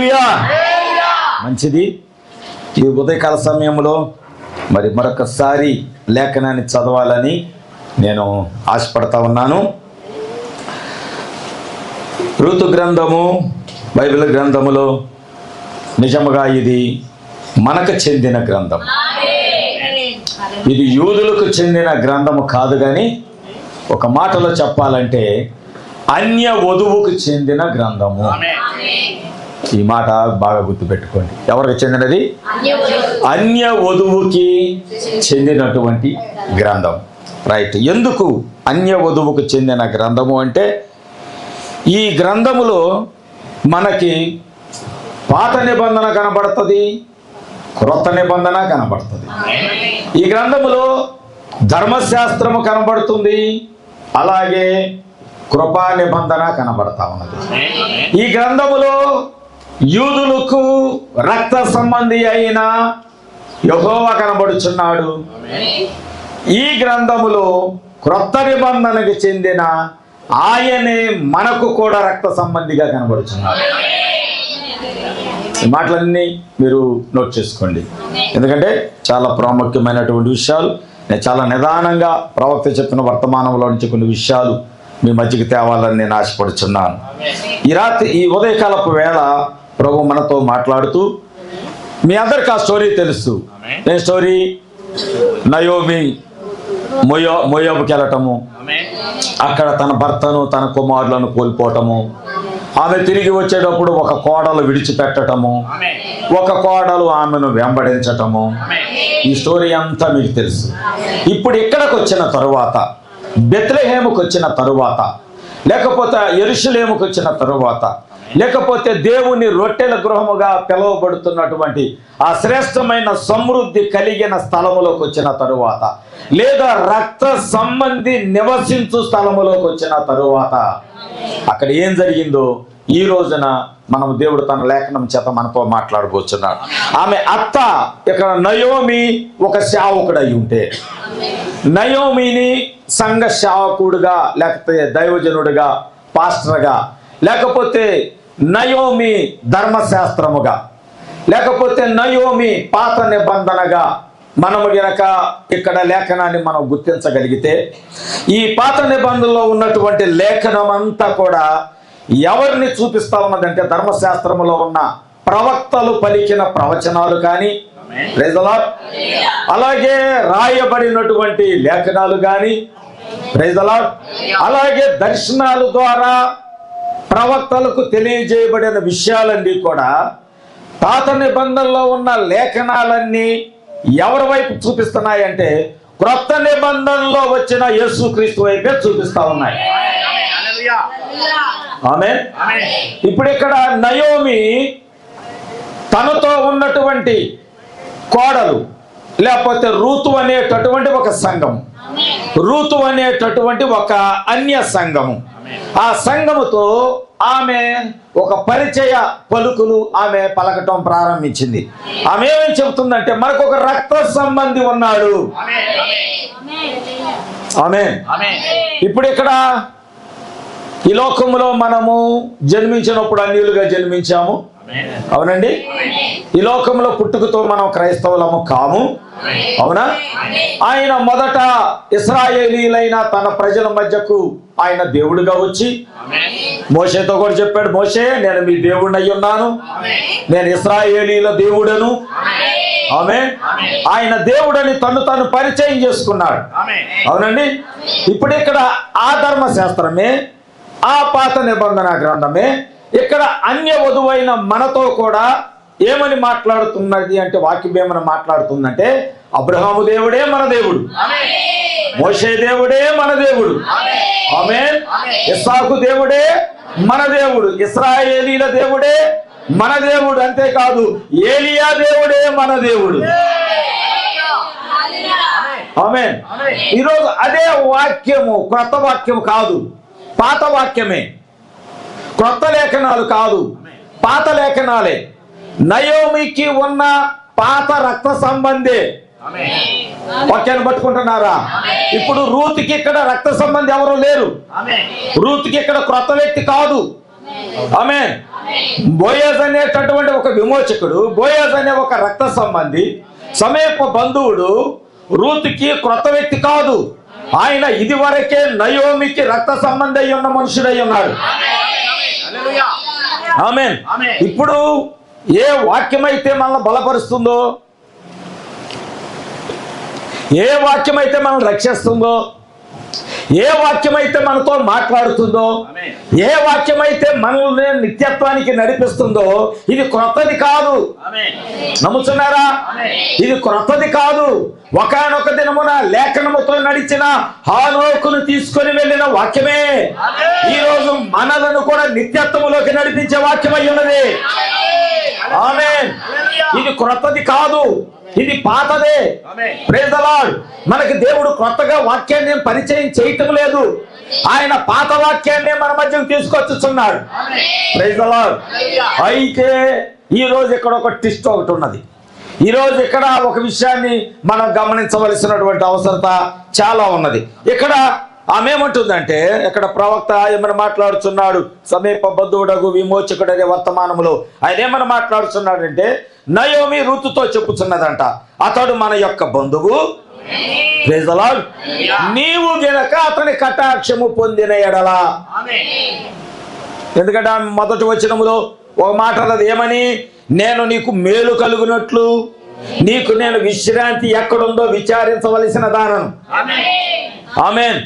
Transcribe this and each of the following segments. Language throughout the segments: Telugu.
హల్లెలూయా. మంచిది. ఈ ఉదయకాల సమయంలో మరి మరొకసారి లేఖనాన్ని చదవాలని నేను ఆశపడతా ఉన్నాను. ఋతు గ్రంథము బైబిల్ గ్రంథములో నిజముగా ఇది మనకు చెందిన గ్రంథం. ఇది యూదులకు చెందిన గ్రంథము కాదు, కానీ ఒక మాటలో చెప్పాలంటే అన్య వధువుకు చెందిన గ్రంథము. ఈ మాట బాగా గుర్తుపెట్టుకోండి. ఎవరికి చెందినది? అన్య వధువుకి చెందినటువంటి గ్రంథం. రైట్. ఎందుకు అన్య వధువుకు చెందిన గ్రంథము అంటే, ఈ గ్రంథములో మనకి పాత నిబంధన కనబడుతుంది, క్రొత్త నిబంధన కనబడుతుంది. ఈ గ్రంథములో ధర్మశాస్త్రము కనబడుతుంది, అలాగే కృపా నిబంధన కనబడతా ఉన్నది. ఈ గ్రంథములో యూదులకు రక్త సంబంధి అయిన యెహోవా కనబడుచున్నాడు. ఈ గ్రంథములో క్రొత్త నిబంధనకు చెందిన ఆయనే మనకు కూడా రక్త సంబంధిగా కనబడుచున్నాడు. ఈ మాటలన్నీ మీరు నోట్ చేసుకోండి, ఎందుకంటే చాలా ప్రాముఖ్యమైనటువంటి విషయాలు. నేను చాలా నిదానంగా ప్రవక్త చెప్పిన వర్తమానంలో నుంచి కొన్ని విషయాలు మీ మధ్యకి తేవాలని నేను ఆశపడుచున్నాను. ఈ ఉదయకాలపు వేళ ప్రభు మనతో మాట్లాడుతూ, మీ అందరికి ఆ స్టోరీ తెలుసు. ఏ స్టోరీ? నయోమి మోయాబుకి వెళ్ళటము, అక్కడ తన భర్తను తన కుమారులను కోల్పోవటము, ఆమె తిరిగి వచ్చేటప్పుడు ఒక కోడలు విడిచిపెట్టటము, ఒక కోడలు ఆమెను వెంబడించటము. ఈ స్టోరీ అంతా మీకు తెలుసు. ఇప్పుడు ఇక్కడికి వచ్చిన తరువాత, బెత్లెహేముకు వచ్చిన తరువాత, లేకపోతే యెరూషలేముకు వచ్చిన తరువాత, లేకపోతే దేవుని రొట్టెల గృహముగా పిలువబడుతున్నటువంటి ఆ శ్రేష్టమైన సమృద్ధి కలిగిన స్థలములోకి వచ్చిన తరువాత, లేదా రక్త సంబంధి నివసించు స్థలములోకి వచ్చిన తరువాత అక్కడ ఏం జరిగిందో ఈ రోజున మనం దేవుడు తన లేఖనం చేత మనతో మాట్లాడబోతున్నాడు. ఆమె అత్త ఇక్కడ నయోమి ఒక సేవకుడు అయి ఉంటే, నయోమిని సంఘ సేవకుడుగా, లేకపోతే దైవజనుడిగా, పాస్టర్గా, లేకపోతే నయోమి ధర్మశాస్త్రముగా, లేకపోతే నయోమి పాత నిబంధనగా మనము గనక ఇక్కడ లేఖనాన్ని మనం గుర్తించగలిగితే, ఈ పాత నిబంధనలో ఉన్నటువంటి లేఖనం అంతా కూడా ఎవరిని చూపిస్తా ఉన్నదంటే, ధర్మశాస్త్రములో ఉన్న ప్రవక్తలు పలికిన ప్రవచనాలు కానీ, ప్రైజ్ ది లార్డ్, అలాగే రాయబడినటువంటి లేఖనాలు కానీ, ప్రైజ్ ది లార్డ్, అలాగే దర్శనాల ద్వారా ప్రవక్తలకు తెలియజేయబడిన విషయాలన్నీ కూడా పాత నిబంధనలో ఉన్న లేఖనాలన్నీ ఎవరి వైపు చూపిస్తున్నాయంటే, క్రొత్త నిబంధనలో వచ్చిన యేసుక్రీస్తు వైపే చూపిస్తా ఉన్నాయి. ఆమేన్. ఇప్పుడు ఇక్కడ నయోమి తనతో ఉన్నటువంటి కోడలు, లేకపోతే రూతు అనేటటువంటి ఒక సంఘం, రూతు అనేటటువంటి ఒక అన్య సంఘము, ఆ సంఘముతో ఆమె ఒక పరిచయ పలుకులు ఆమె పలకటం ప్రారంభించింది. ఆమె ఏమేమి చెబుతుందంటే, మనకు ఒక రక్త సంబంధి ఉన్నాడు. ఆమేన్. ఇప్పుడు ఇక్కడ ఈ లోకంలో మనము జన్మించినప్పుడు అన్యులుగా జన్మించాము, అవునండి. ఈ లోకంలో పుట్టుకతో మనం క్రైస్తవులము కాము, అవునా. ఆయన మొదట ఇశ్రాయేలీలైన తన ప్రజల మధ్యకు ఆయన దేవుడిగా వచ్చి మోషేతో కూడా చెప్పాడు, మోషే నేను మీ దేవుడిని అయి ఉన్నాను, నేను ఇశ్రాయేలీల దేవుడను. ఆమేన్. ఆయన దేవుడని తను పరిచయం చేసుకున్నాడు, అవునండి. ఇప్పుడు ఇక్కడ ఆ ధర్మశాస్త్రమే, ఆ పాత నిబంధన గ్రంథమే ఇక్కడ అన్య వధువైన మనతో కూడా ఏమని మాట్లాడుతున్నది అంటే, వాక్యం ఏమని మాట్లాడుతుందంటే, అబ్రహాము దేవుడే మన దేవుడు, మోషే దేవుడే మన దేవుడు, ఆమేన్. ఇస్సాకు దేవుడే మన దేవుడు, ఇశ్రాయేలీల దేవుడే మన దేవుడు, అంతేకాదు ఏలియా దేవుడే మన దేవుడు. ఆమేన్. ఈరోజు అదే వాక్యము, క్రొత్త వాక్యము కాదు, పాత వాక్యమే. క్రొత్త లేఖనాలు కాదు, పాత లేఖనాలే. నయోమికి ఉన్న పాత రక్త సంబంధే. వాక్యాన్ని పట్టుకుంటున్నారా? ఇప్పుడు రూతుకి ఇక్కడ రక్త సంబంధి ఎవరు లేరు. రూతుకి ఇక్కడ క్రొత్త వ్యక్తి కాదు. ఆమేన్. బోయజ్ అనేటటువంటి ఒక విమోచకుడు, బోయజ్ అనే ఒక రక్త సంబంధి, సమీప బంధువుడు రూతుకి క్రొత్త వ్యక్తి కాదు. ఆయన ఇదివరకే నయోమికి రక్త సంబంధి అయి ఉన్న మనుషుడై ఉన్నాడు. ఆమేన్. ఇప్పుడు ఏ వాక్యమైతే మనల్ని బలపరుస్తుందో, ఏ వాక్యమైతే మనల్ని రక్షిస్తుందో, ఏ వాక్యమైతే మనతో మాట్లాడుతుందో, ఏ వాక్యమైతే మనల్ని నిత్యత్వానికి నడిపిస్తుందో, ఇది క్రొత్తది కాదు. నమ్ముతున్నారా? ఇది క్రొత్తది కాదు. ఒకానొక దినమున లేఖనముతో నడిచిన హానోకును తీసుకొని వెళ్ళిన వాక్యమే ఈ రోజు మనలను కూడా నిత్యత్వములోకి నడిపించే వాక్యమై ఉన్నది. ఆమేన్. ఇది క్రొత్తది కాదు, ఇది పాతదే. Praise the Lord. మనకి దేవుడు కొత్తగా వాక్యాన్ని పరిచయం చేయటం లేదు, ఆయన పాత వాక్యాన్ని మన మధ్యకు తీసుకొచ్చుచున్నాడు. Praise the lord. అయితే ఈ రోజు ఇక్కడ ఒక ట్విస్ట్ ఒకటి ఉన్నది. ఈ రోజు ఇక్కడ ఒక విషయాన్ని మనం గమనించవలసినటువంటి అవసరత చాలా ఉన్నది. ఇక్కడ ఆమె ఏమంటుందంటే, ఇక్కడ ప్రవక్త ఏమని మాట్లాడుతున్నాడు, సమీప బంధువుడగు విమోచకుడు అనే వర్తమానములో ఆయన ఏమని మాట్లాడుతున్నాడంటే, నయోమి రూతుతో చెప్పుచున్నదంట, అతడు మన యొక్క బంధువు. Praise the lord. నీవు గనక అతని కటాక్షము పొందిన ఎడల. ఎందుకంటే ఆమె మొదటి వచనములో ఒక మాట అన్నది ఏమని, నేను నీకు మేలు కలుగునట్లు నీకు నేను విశ్రాంతి ఎక్కడుందో విచారించవలసిన దానను. ఆమేన్.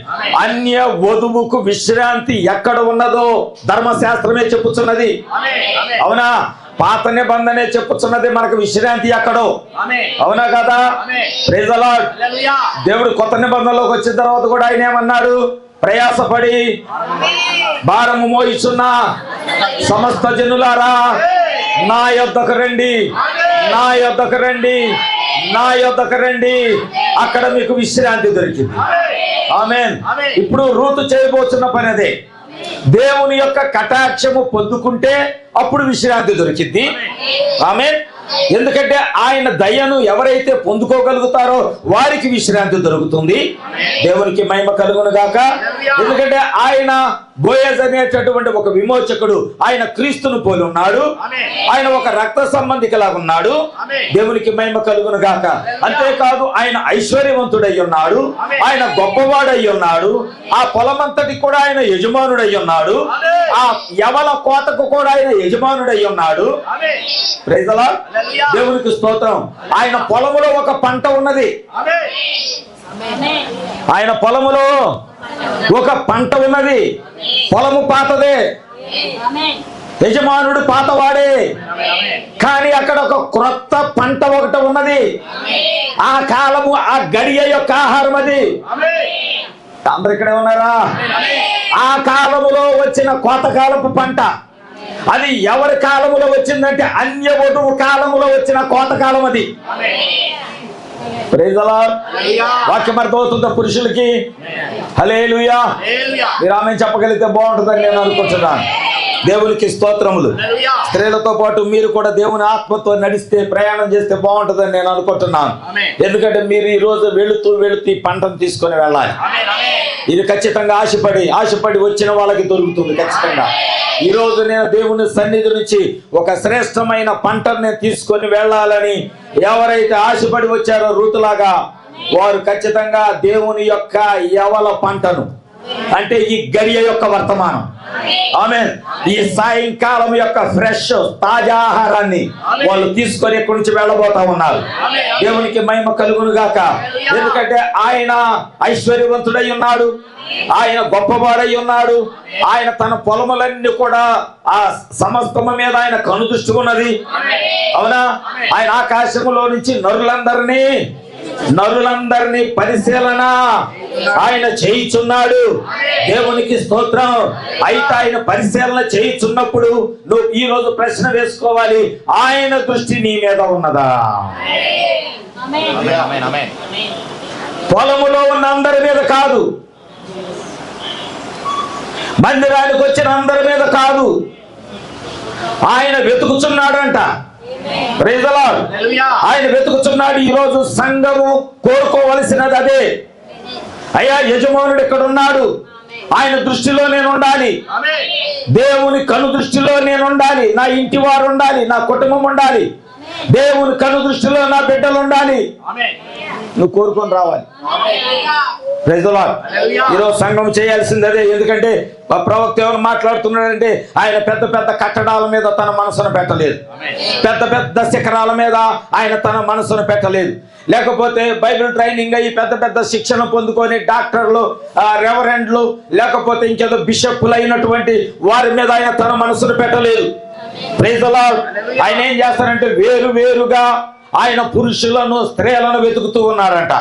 అన్య వధువుకు విశ్రాంతి ఎక్కడ ఉన్నదో ధర్మశాస్త్రమే చెప్పుచున్నది. అవునా? పాత నిబంధనే చెప్పుచున్నది మనకు విశ్రాంతి ఎక్కడో. అవునా కదా? Praise the lord. దేవుడు కొత్త నిబంధనలోకి వచ్చిన తర్వాత కూడా ఆయన ఏమన్నాడు, ప్రయాసపడి భారము మోయిచున్న సమస్త జనులారా నా యొద్దకు రండి, నా యొద్దకు రండి, నా యొద్దకు రండి, అక్కడ మీకు విశ్రాంతి దొరికింది. ఆమేన్. ఇప్పుడు రూతు చేయబోతున్న పని అదే. దేవుని యొక్క కటాక్షము పొందుకుంటే అప్పుడు విశ్రాంతి దొరికింది. ఆమేన్. ఎందుకంటే ఆయన దయను ఎవరైతే పొందుకోగలుగుతారో వారికి విశ్రాంతి దొరుకుతుంది. దేవునికి మహిమ కలుగును గాక. ఎందుకంటే ఆయన బోయజ్ అనేటటువంటి ఒక విమోచకుడు, ఆయన క్రీస్తును పోలి ఉన్నాడు, ఆయన ఒక రక్త సంబంధికులాగా ఉన్నాడు. దేవునికి మహిమ కలుగును గాక. అంతేకాదు ఆయన ఐశ్వర్యవంతుడై ఉన్నాడు, ఆయన గొప్పవాడై ఉన్నాడు, ఆ పొలమంతటి కూడా ఆయన యజమానుడై ఉన్నాడు, ఆ యవల కోతకు కూడా ఆయన యజమానుడై ఉన్నాడు. Praise the lord. దేవునికి స్తోత్రం. ఆయన పొలములో ఒక పంట ఉన్నది, ఆయన పొలములో ఒక పంట ఉన్నది. పొలము పాతదే, యజమానుడు పాతవాడే, కానీ అక్కడ ఒక క్రొత్త పంట ఒకటి ఉన్నది. ఆ కాలము, ఆ గడియ యొక్క ఆహారం అది. అందరు ఇక్కడే ఉన్నారా? ఆ కాలములో వచ్చిన కోతకాలపు పంట అది ఎవరి కాలములో వచ్చిందంటే అన్య వధువు కాలములో వచ్చిన కోతకాలం అది. Praise the lord. వాక్యం అర్థమవుతుందా పురుషులకి? హల్లెలూయా. మీరు ఆమె చెప్పగలిగితే బాగుంటుందని నేను అనుకుంటున్నాను. దేవునికి స్తోత్రములు. స్త్రీలతో పాటు మీరు కూడా దేవుని ఆత్మతో నడిస్తే, ప్రయాణం చేస్తే బాగుంటుందని నేను అనుకుంటున్నాను. ఎందుకంటే మీరు ఈ రోజు వెళుతూ ఈ పంటను తీసుకొని వెళ్ళాలి. ఇది ఖచ్చితంగా ఆశపడి వచ్చిన వాళ్ళకి దొరుకుతుంది ఖచ్చితంగా. ఈ రోజు నేను దేవుని సన్నిధి నుంచి ఒక శ్రేష్టమైన పంటను తీసుకొని వెళ్ళాలని ఎవరైతే ఆశపడి వచ్చారో రూతులాగా, వారు ఖచ్చితంగా దేవుని యొక్క యవల పంటను, అంటే ఈ గడియ యొక్క వర్తమానం, ఆమేన్, ఈ సాయంకాలం యొక్క ఫ్రెష్ తాజా ఆహారాన్ని వాళ్ళు తీసుకొని ఇక్కడి నుంచి వెళ్ళబోతా ఉన్నారు. దేవునికి మహిమ కలుగును గాక. ఎందుకంటే ఆయన ఐశ్వర్యవంతుడై ఉన్నాడు, ఆయన గొప్పవాడై ఉన్నాడు, ఆయన తన పొలములన్నీ కూడా ఆ సమస్తము మీద ఆయన కనుదృష్టి ఉన్నది. అవునా? ఆయన ఆకాశములో నుంచి నరులందరినీ పరిశీలన ఆయన చేయుచున్నాడు. దేవునికి స్తోత్రం. అయితే ఆయన పరిశీలన చేయుచున్నప్పుడు నువ్వు ఈ రోజు ప్రశ్న వేసుకోవాలి, ఆయన దృష్టి నీ మీద ఉన్నదా? పొలములో ఉన్న అందరి మీద కాదు, మందిరానికి వచ్చిన అందరి మీద కాదు, ఆయన వెతుకుచున్నాడంట. Praise the lord. ఆయన వెతుకుచున్నాడు. ఈ రోజు సంఘము కోరుకోవలసినది అదే. అయ్యా, యజమానుడు ఇక్కడ ఉన్నాడు, ఆయన దృష్టిలో నేను ఉండాలి. దేవుని కను దృష్టిలో నేను ఉండాలి. నా ఇంటి వారు ఉండాలి, నా కుటుంబం ఉండాలి. దేవుని కను దృష్టిలో నా బిడ్డలు ఉండాలి. నువ్వు కోరుకొని రావాలి. Praise the lord. ఈరోజు సంఘం చేయాల్సింది అదే. ఎందుకంటే ప్రవక్త ఎవరు మాట్లాడుతున్నాడంటే ఆయన పెద్ద పెద్ద కట్టడాల మీద తన మనసును పెట్టలేదు, పెద్ద పెద్ద శిఖరాల మీద ఆయన తన మనసును పెట్టలేదు. లేకపోతే బైబిల్ ట్రైనింగ్ అయ్యి పెద్ద పెద్ద శిక్షణ పొందుకొని డాక్టర్లు, రెవరెండ్లు, లేకపోతే ఇంకేదో బిషప్లు అయినటువంటి వారి మీద ఆయన తన మనసును పెట్టలేదు. Praise the lord. ఆయన ఏం చేస్తారంటే వేరు వేరుగా ఆయన పురుషులను స్త్రీలను వెతుకుతూ ఉన్నారంట.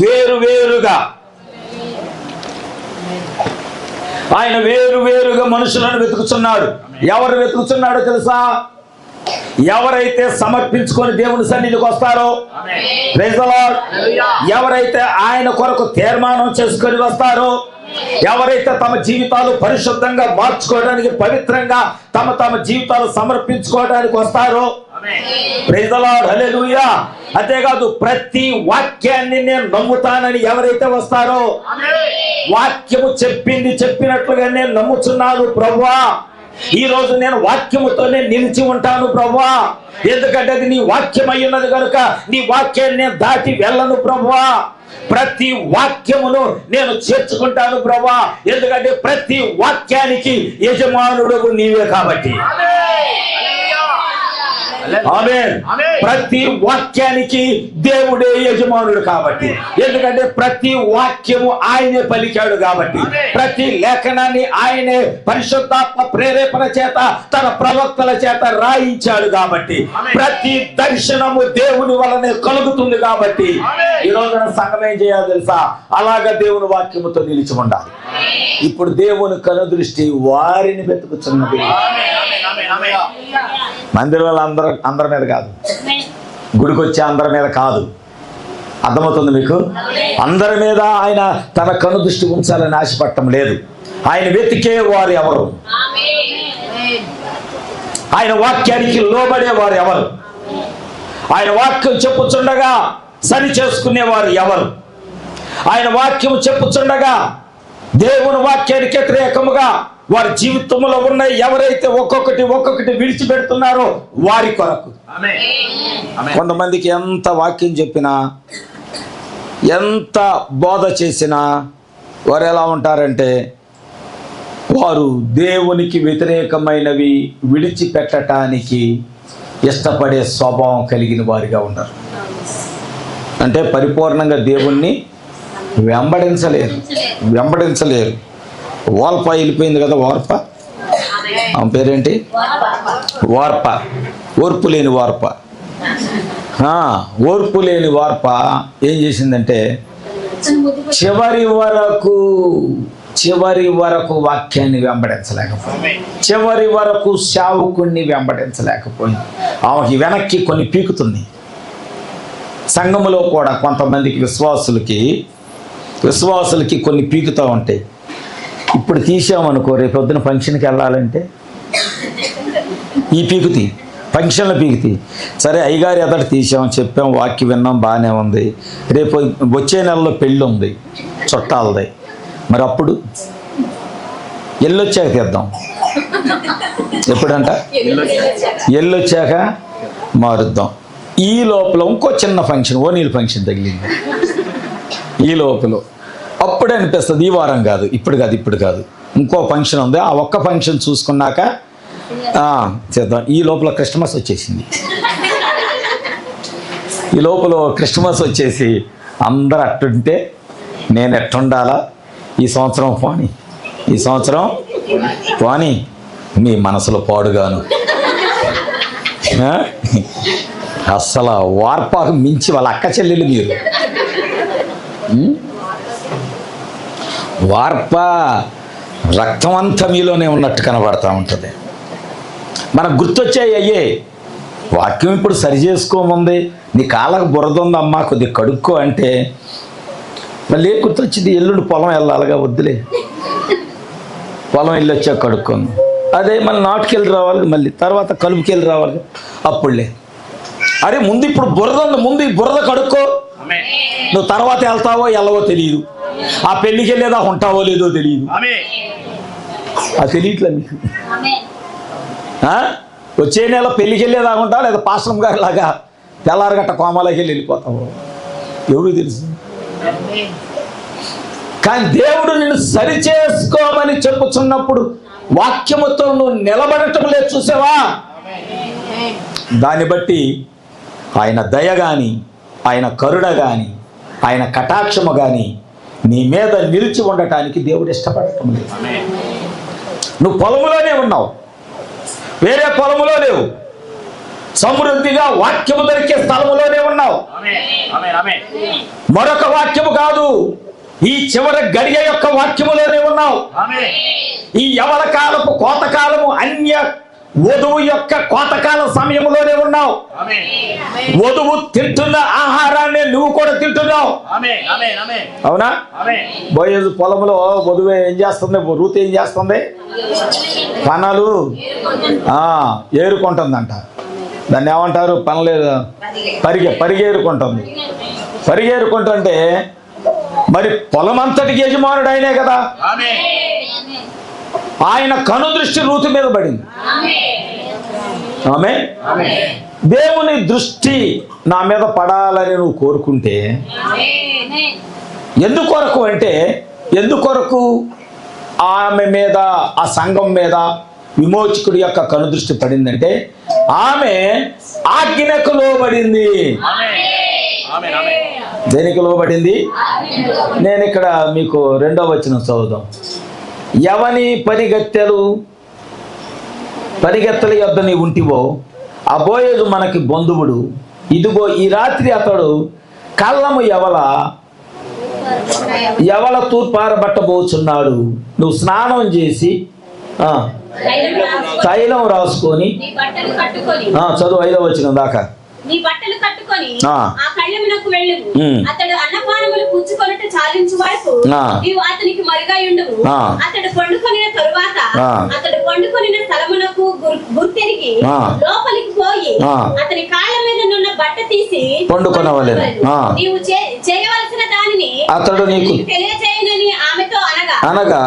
వేరు వేరుగా ఆయన వేరు వేరుగా మనుషులను వెతుకుతున్నాడు. ఎవరు వెతుకుతున్నాడో తెలుసా? ఎవరైతే సమర్పించుకొని దేవుని సన్నిధికి వస్తారో, ప్రైజ్ ది లార్డ్, ఎవరైతే ఆయన కొరకు తీర్మానం చేసుకొని వస్తారో, ఎవరైతే తమ జీవితాలు పరిశుద్ధంగా మార్చుకోవడానికి, పవిత్రంగా తమ జీవితాలు సమర్పించుకోవడానికి వస్తారో, ప్రైజ్ ది లార్డ్, హల్లెలూయా. అంతేకాదు ప్రతి వాక్యాన్ని నేను నమ్ముతానని ఎవరైతే వస్తారో, వాక్యము చెప్పింది చెప్పినట్లుగా నేను నమ్ముచున్నాను ప్రభువా, ఈ రోజు నేను వాక్యముతోనే నిలిచి ఉంటాను ప్రభువా, ఎందుకంటే అది నీ వాక్యం అయి ఉన్నది కనుక నీ వాక్యాన్ని నేను దాటి వెళ్ళను ప్రభువా, ప్రతి వాక్యమును నేను చేర్చుకుంటాను ప్రభువా, ఎందుకంటే ప్రతి వాక్యానికి యజమానుడు నీవే కాబట్టి. ఆమేన్. ప్రతి వాక్యానికి దేవుడే యజమానుడు కాబట్టి, ఎందుకంటే ప్రతి వాక్యము ఆయనే పలికాడు కాబట్టి, ప్రతి లేఖనాన్ని ఆయనే పరిశుద్ధాత్మ ప్రేరేపణ చేత తన ప్రవక్తల చేత రాయించాడు కాబట్టి, ప్రతి దర్శనము దేవుని వలనే కలుగుతుంది కాబట్టి ఈ రోజున సంఘం ఏం చేయాలి తెలుసా? అలాగా దేవుని వాక్యముతో నిలిచి ఉండాలి. ఇప్పుడు దేవుని కనుదృష్టి వారిని వెతుకుతున్నది. మందిరంలో అందరి మీద కాదు, గుడికి వచ్చే అందరి మీద కాదు. అర్థమవుతుంది మీకు? అందరి మీద ఆయన తన కను దృష్టి ఉంచాలని ఆశపడటం లేదు. ఆయన వెతికే వారు ఎవరు? ఆయన వాక్యానికి లోబడేవారు ఎవరు? ఆయన వాక్యం చెప్పుచుండగా సరి చేసుకునేవారు ఎవరు? ఆయన వాక్యం చెప్పుచుండగా దేవుని వాక్యానికి వ్యతిరేకముగా వారి జీవితంలో ఉన్న ఎవరైతే ఒక్కొక్కటి విడిచిపెడుతున్నారో వారి కొరకు. కొంతమందికి ఎంత వాక్యం చెప్పినా, ఎంత బోధ చేసినా వారు ఎలా ఉంటారంటే, వారు దేవునికి వ్యతిరేకమైనవి విడిచిపెట్టడానికి ఇష్టపడే స్వభావం కలిగిన వారిగా ఉంటారు. అంటే పరిపూర్ణంగా దేవుణ్ణి వెంబడించలేరు. వార్ప వెళ్ళిపోయింది కదా, వార్ప ఆమె పేరేంటి? వార్ప. ఓర్పు లేని వార్ప. ఓర్పు లేని వార్ప ఏం చేసిందంటే చివరి వరకు వాక్యాన్ని వెంబడించలేకపోయింది, చివరి వరకు సేవకుణ్ణి వెంబడించలేకపోయింది. ఆమెకి వెనక్కి కొన్ని పీకుతుంది. సంఘములో కూడా కొంతమందికి విశ్వాసులకి కొన్ని పీకుతూ ఉంటాయి. ఇప్పుడు తీసామనుకో, రేపు పొద్దున ఫంక్షన్కి వెళ్ళాలంటే ఈ పీకుతి, ఫంక్షన్లో పీకుతి. సరే అయ్యగారు ఎదట తీసామని చెప్పాం, వాక్యం విన్నాం, బాగానే ఉంది. రేపు వచ్చే నెలలో పెళ్ళి ఉంది చుట్టాలది, మరి అప్పుడు ఎల్లొచ్చాక తీద్దాం. ఎప్పుడంట? ఎల్లొచ్చాక మారుద్దాం. ఈ లోపల ఇంకో చిన్న ఫంక్షన్, ఓనీల్ ఫంక్షన్ తగిలింది. ఈ లోపల అప్పుడే అనిపిస్తుంది ఈ వారం కాదు, ఇప్పుడు కాదు, ఇంకో ఫంక్షన్ ఉంది, ఆ ఒక్క ఫంక్షన్ చూసుకున్నాక చేద్దాం. ఈ లోపల క్రిస్మస్ వచ్చేసింది. ఈ లోపల క్రిస్మస్ వచ్చేసి అందరు అట్టుంటే నేను ఎట్టుండాలా, ఈ సంవత్సరం పోనీ మీ మనసులో పాడుగాను. అస్సలు వార్పాకు మించి వాళ్ళ అక్క చెల్లెలు మీరు. వార్ప రక్తం అంతా మీలోనే ఉన్నట్టు కనబడతా ఉంటుంది. మనకు గుర్తొచ్చాయి అయ్యే వాక్యం. ఇప్పుడు సరి చేసుకోముంది, నీ కాళ్ళకు బురద ఉందమ్మా కొద్దిగా కడుక్కో అంటే మళ్ళీ గుర్తొచ్చింది, ఎల్లుండి పొలం వెళ్ళాలిగా, వద్దులే పొలం వెళ్ళి వచ్చాక కడుక్కోను. అదే మళ్ళీ నాటుకెళ్ళి రావాలి, మళ్ళీ తర్వాత కలుపుకెళ్ళి రావాలి, అప్పుడులే. అరే ముందు ఇప్పుడు బురద ఉంది, ముందు ఈ బురద కడుక్కో, నువ్వు తర్వాత వెళ్తావో వెళ్ళవో తెలియదు. ఆ పెళ్లికి వెళ్ళేదా ఉంటావో లేదో తెలియదు. అది తెలియట్లే మీకు. వచ్చే నెల పెళ్లికి వెళ్ళేదాకా ఉంటావు, లేదా పాస్టర్ గారి లాగా తెల్లారగట్ట కోమాలకి వెళ్ళిపోతావు, ఎవరు తెలుసు. కానీ దేవుడు నిన్ను సరిచేసుకోమని చెప్పుచున్నప్పుడు వాక్యముతో నువ్వు నిలబడటం లేదు, చూసావా? దాన్ని బట్టి ఆయన దయ కానీ, ఆయన కరుణ కానీ, ఆయన కటాక్షము కానీ నీ మీద నిలిచి ఉండటానికి దేవుడు ఇష్టపడటం లేదు. నువ్వు పొలములోనే ఉన్నావు, వేరే పొలములో లేవు, సమృద్ధిగా వాక్యము దొరికే స్థలములోనే ఉన్నావు. మరొక వాక్యము కాదు, ఈ చివరి గడియ యొక్క వాక్యములోనే ఉన్నావు. ఈ యవన కాలపు కోతకాలము అన్య వధువు యొక్క కోతకాల సమయంలోనే ఉన్నావు. వధువు తింటున్న ఆహారాన్ని నువ్వు కూడా తింటున్నావు. అవునా? బోయజు పొలంలో వధువు ఏం చేస్తుంది? రూతు ఏం చేస్తుంది? పనలు ఏరుకుంటుందంట. దాన్ని ఏమంటారు? పనలేదు, పరిగేరుకుంటుంది. పరిగేరుకుంటుంటే మరి పొలం అంతటికి యజమానుడు ఆయనే కదా. ఆయన కనుదృష్టి రూతు మీద పడింది. ఆమె దేవుని దృష్టి నా మీద పడాలని నువ్వు కోరుకుంటే ఎందుకొరకు అంటే, ఎందుకొరకు ఆమె మీద, ఆ సంఘం మీద విమోచకుడి యొక్క కనుదృష్టి పడిందంటే ఆమె ఆజ్ఞకు లోబడింది. దేనికి లోబడింది? నేను ఇక్కడ మీకు 2వ వచనం చదువుదాం. ఎవని పరిగెత్తల యొద్ద నీ ఉంటివో ఆ బోయేజు మనకి బంధువుడు. ఇదిగో ఈ రాత్రి అతడు కళ్ళము ఎవల తూర్పారబట్టబోచున్నాడు. నువ్వు స్నానం చేసి తైలం రాసుకొని చదువు 5వ వచనం దాకా. నీ బట్టలు కట్టుకొని ఆ కళ్ళమునకు వెళ్ళుము. అతడు అన్నపానములు పుచ్చుకొనుట చాలించు వరకు నీవు అతనికి మరుగయుండుము. అతడు పండుకొనిన తరువాత అతడు పండుకొనిన స్థలమునకు గుర్తెరిగి లోపలికి పోయి అతని కాళ్ళ మీద నున్న బట్ట తీసి పండుకొనవలెను. నీవు చేయవలసిన దానిని అతడు నీకు తెలియచేయనని ఆమెతో అనగా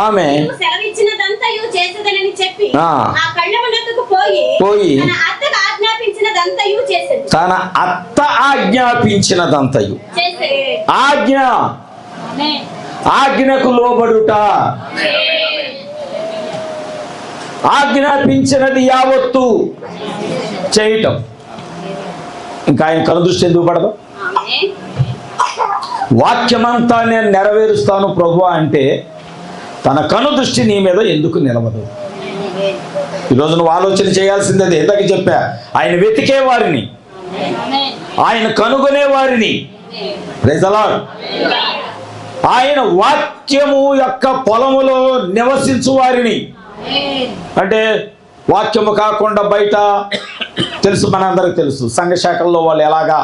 ఆమె సెలవిచ్చినదంతయు చేసేదనని చెప్పి ఆ కళ్ళమునకు పోయి తన అత్తకు ఆజ్ఞాపించినదంతయు చేసేది. తన అత్త ఆజ్ఞాపించినదంతయు. ఆజ్ఞకు లోబడుట, ఆజ్ఞాపించినది యావత్తు చేయటం. ఇంకా ఆయన కనుదృష్టి ఎందుకు పడదు? వాక్యమంతా నేను నెరవేరుస్తాను ప్రభు అంటే తన కనుదృష్టి నీ మీద ఎందుకు నిలవదు? ఈరోజు నువ్వు ఆలోచన చేయాల్సిందే. ఇందాక చెప్పా, ఆయన వెతికే వారిని, ఆయన కనుగొనే వారిని, ప్రైజ్ ది లార్డ్, ఆయన వాక్యము యొక్క పొలములో నివసించు వారిని. అంటే వాక్యము కాకుండా బయట తెలుసు, మనందరికి తెలుసు సంఘ శాఖల్లో వాళ్ళు ఎలాగా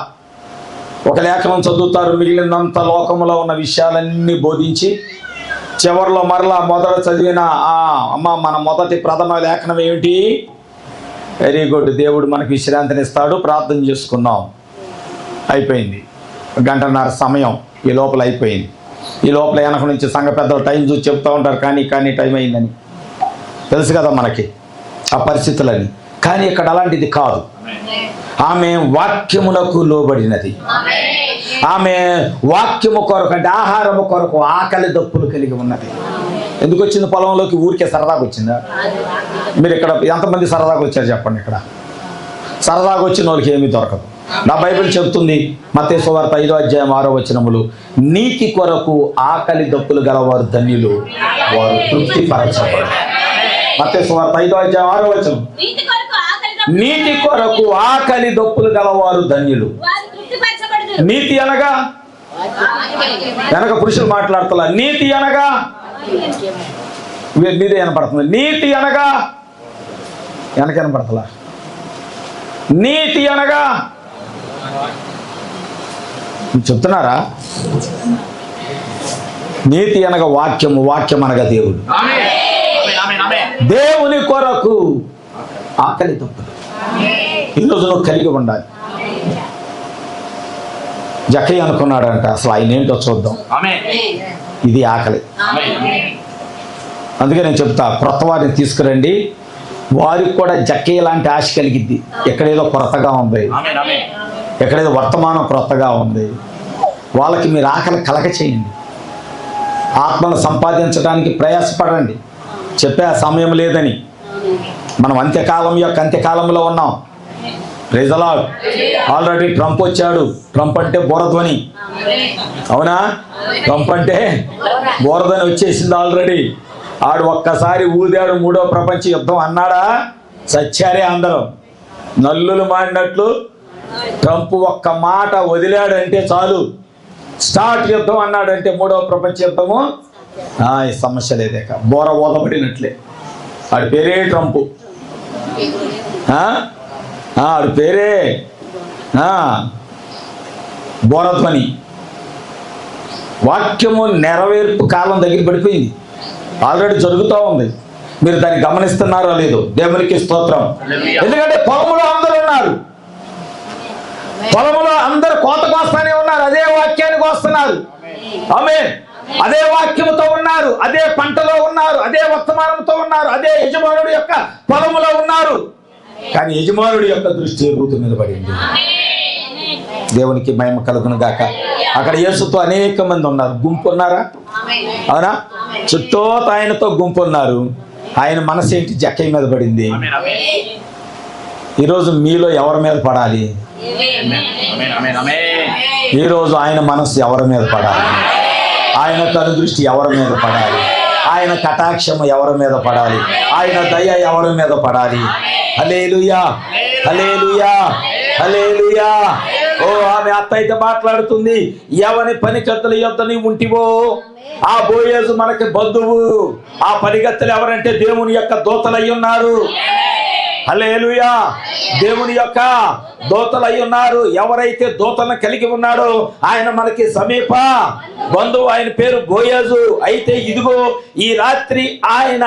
ఒక లేఖనం చదువుతారు, మిగిలినంత లోకములో ఉన్న విషయాలన్నీ బోధించి చివరిలో మరలా మొదట చదివిన అమ్మ మన మొదటి ప్రథమ లేఖనం ఏమిటి? వెరీ గుడ్, దేవుడు మనకి విశ్రాంతిని ఇస్తాడు, ప్రార్థన చేసుకున్నాం, అయిపోయింది. 1.5 గంట సమయం ఈ లోపల అయిపోయింది. ఈ లోపల వెనక నుంచి సంఘ పెద్దలు టైం చూసి చెప్తూ ఉంటారు, కానీ టైం అయిందని తెలుసు కదా మనకి ఆ పరిస్థితులని. కానీ ఇక్కడ అలాంటిది కాదు. ఆమె వాక్యమునకు లోబడినది. ఆమె వాక్యము కొరకు అంటే ఆహారము కొరకు ఆకలి దప్పులు కలిగి ఉన్నది. ఎందుకు వచ్చింది పొలంలోకి? ఊరికే సరదాగా వచ్చిందా? మీరు ఇక్కడ ఎంతమంది సరదాగా వచ్చారు చెప్పండి. ఇక్కడ సరదాగా వచ్చిన వాళ్ళకి ఏమీ దొరకదు. నా బైబిల్ చెబుతుంది, మత్తయి సువార్త 5వ అధ్యాయం 6వ వచనములు, నీతి కొరకు ఆకలి దప్పులు గలవారు ధన్యులు, వారు తృప్తి పరచబడు. మత్తయి సువార్త 5వ అధ్యాయం 6వ వచనం, నీతి కొరకు ఆకలి దప్పులు గలవారు ధన్యులు. నీతి అనగా వెనక పురుషులు మాట్లాడుతున్నా, నీతి అనగా మీదే వినపడుతుంది. నీతి అనగా వెనక వినపడతలా. నీతి అనగా చెప్తున్నారా? నీతి అనగా వాక్యము, వాక్యం అనగా దేవుడు. దేవుని కొరకు ఆకలి దప్పులు ఈరోజు నువ్వు కలిగి ఉండాలి. జక్కయ్య అనుకున్నాడంట, అసలు ఆయన ఏంటో చూద్దాం, ఇది ఆకలి. అందుకే నేను చెప్తా, క్రొత్త వారిని తీసుకురండి, వారికి కూడా జక్కయ్య లాంటి ఆశ కలిగిద్ది. ఎక్కడేదో కొరతగా ఉంది, ఎక్కడేదో వర్తమానం క్రొత్తగా ఉంది, వాళ్ళకి మీరు ఆకలి కలగ చేయండి. ఆత్మను సంపాదించడానికి ప్రయాసపడండి. చెప్పే సమయం లేదని. మనం అంత్యకాలం యొక్క అంత్యకాలంలో ఉన్నాం. Praise the lord. Already trump వచ్చాడు. ట్రంప్ అంటే బోరధ్వని, అవునా? ట్రంప్ అంటే బోరధ్వని వచ్చేసింది ఆల్రెడీ. ఆడు ఒక్కసారి ఊదాడు, 3వ ప్రపంచ యుద్ధం అన్నాడా, సచ్చారే అందరం. నల్లులు మాడినట్లు ట్రంప్ ఒక్క మాట వదిలాడంటే చాలు, స్టార్ట్ యుద్ధం అన్నాడంటే 3వ ప్రపంచ యుద్ధము ఈ సమస్య లేదేక, బోర ఓదబడినట్లే. ఆడి పేరే ట్రంప్, ఆడి పేరే బోరధ్వని. వాక్యము నెరవేర్పు కాలం దగ్గర పడిపోయింది, ఆల్రెడీ జరుగుతూ ఉంది. మీరు దాన్ని గమనిస్తున్నారో లేదో, దేవునికి స్తోత్రం. ఎందుకంటే పొలంలో అందరూ ఉన్నారు, పొలంలో అందరు కోత కోస్తానే ఉన్నారు, అదే వాక్యాన్ని కోస్తున్నారు. ఆమేన్. అదే వాక్యముతో ఉన్నారు, అదే పంటలో ఉన్నారు, అదే వర్తమానంతో ఉన్నారు, అదే యజమానుడి యొక్క పొలములో ఉన్నారు. కానీ యజమానుడి యొక్క దృష్టి రూతు మీద పడింది. దేవునికి మహిమ కలుగును గాక. అక్కడ యేసుతో అనేక మంది ఉన్నారు, గుంపు ఉన్నారా, అవునా? చుట్టూ ఆయనతో గుంపు ఉన్నారు. ఆయన మనసు ఏంటి, జక్కయ్య మీద పడింది. ఈరోజు మీలో ఎవరి మీద పడాలి? ఈరోజు ఆయన మనసు ఎవరి మీద పడాలి? ఆయన కను దృష్టి ఎవరి మీద పడాలి? ఆయన కటాక్షము ఎవరి మీద పడాలి? ఆయన దయ ఎవరి మీద పడాలి? హల్లెలూయా, హల్లెలూయా, హల్లెలూయా. ఓ ఆమె అత్త అయితే మాట్లాడుతుంది, ఎవని పనికత్తుల యొద్ద నీవు ఉంటివో ఆ బోయేజు మనకి బంధువు. ఆ పనికత్తులు ఎవరంటే దేవుని యొక్క దూతలై ఉన్నారు. హల్లెలూయా. దేవుని యొక్క దూతలు అయి ఉన్నారు. ఎవరైతే దూతలను కలిగి ఉన్నాడో ఆయన మనకి సమీప బంధువు. ఆయన పేరు బోయేజు. అయితే ఇదిగో ఈ రాత్రి ఆయన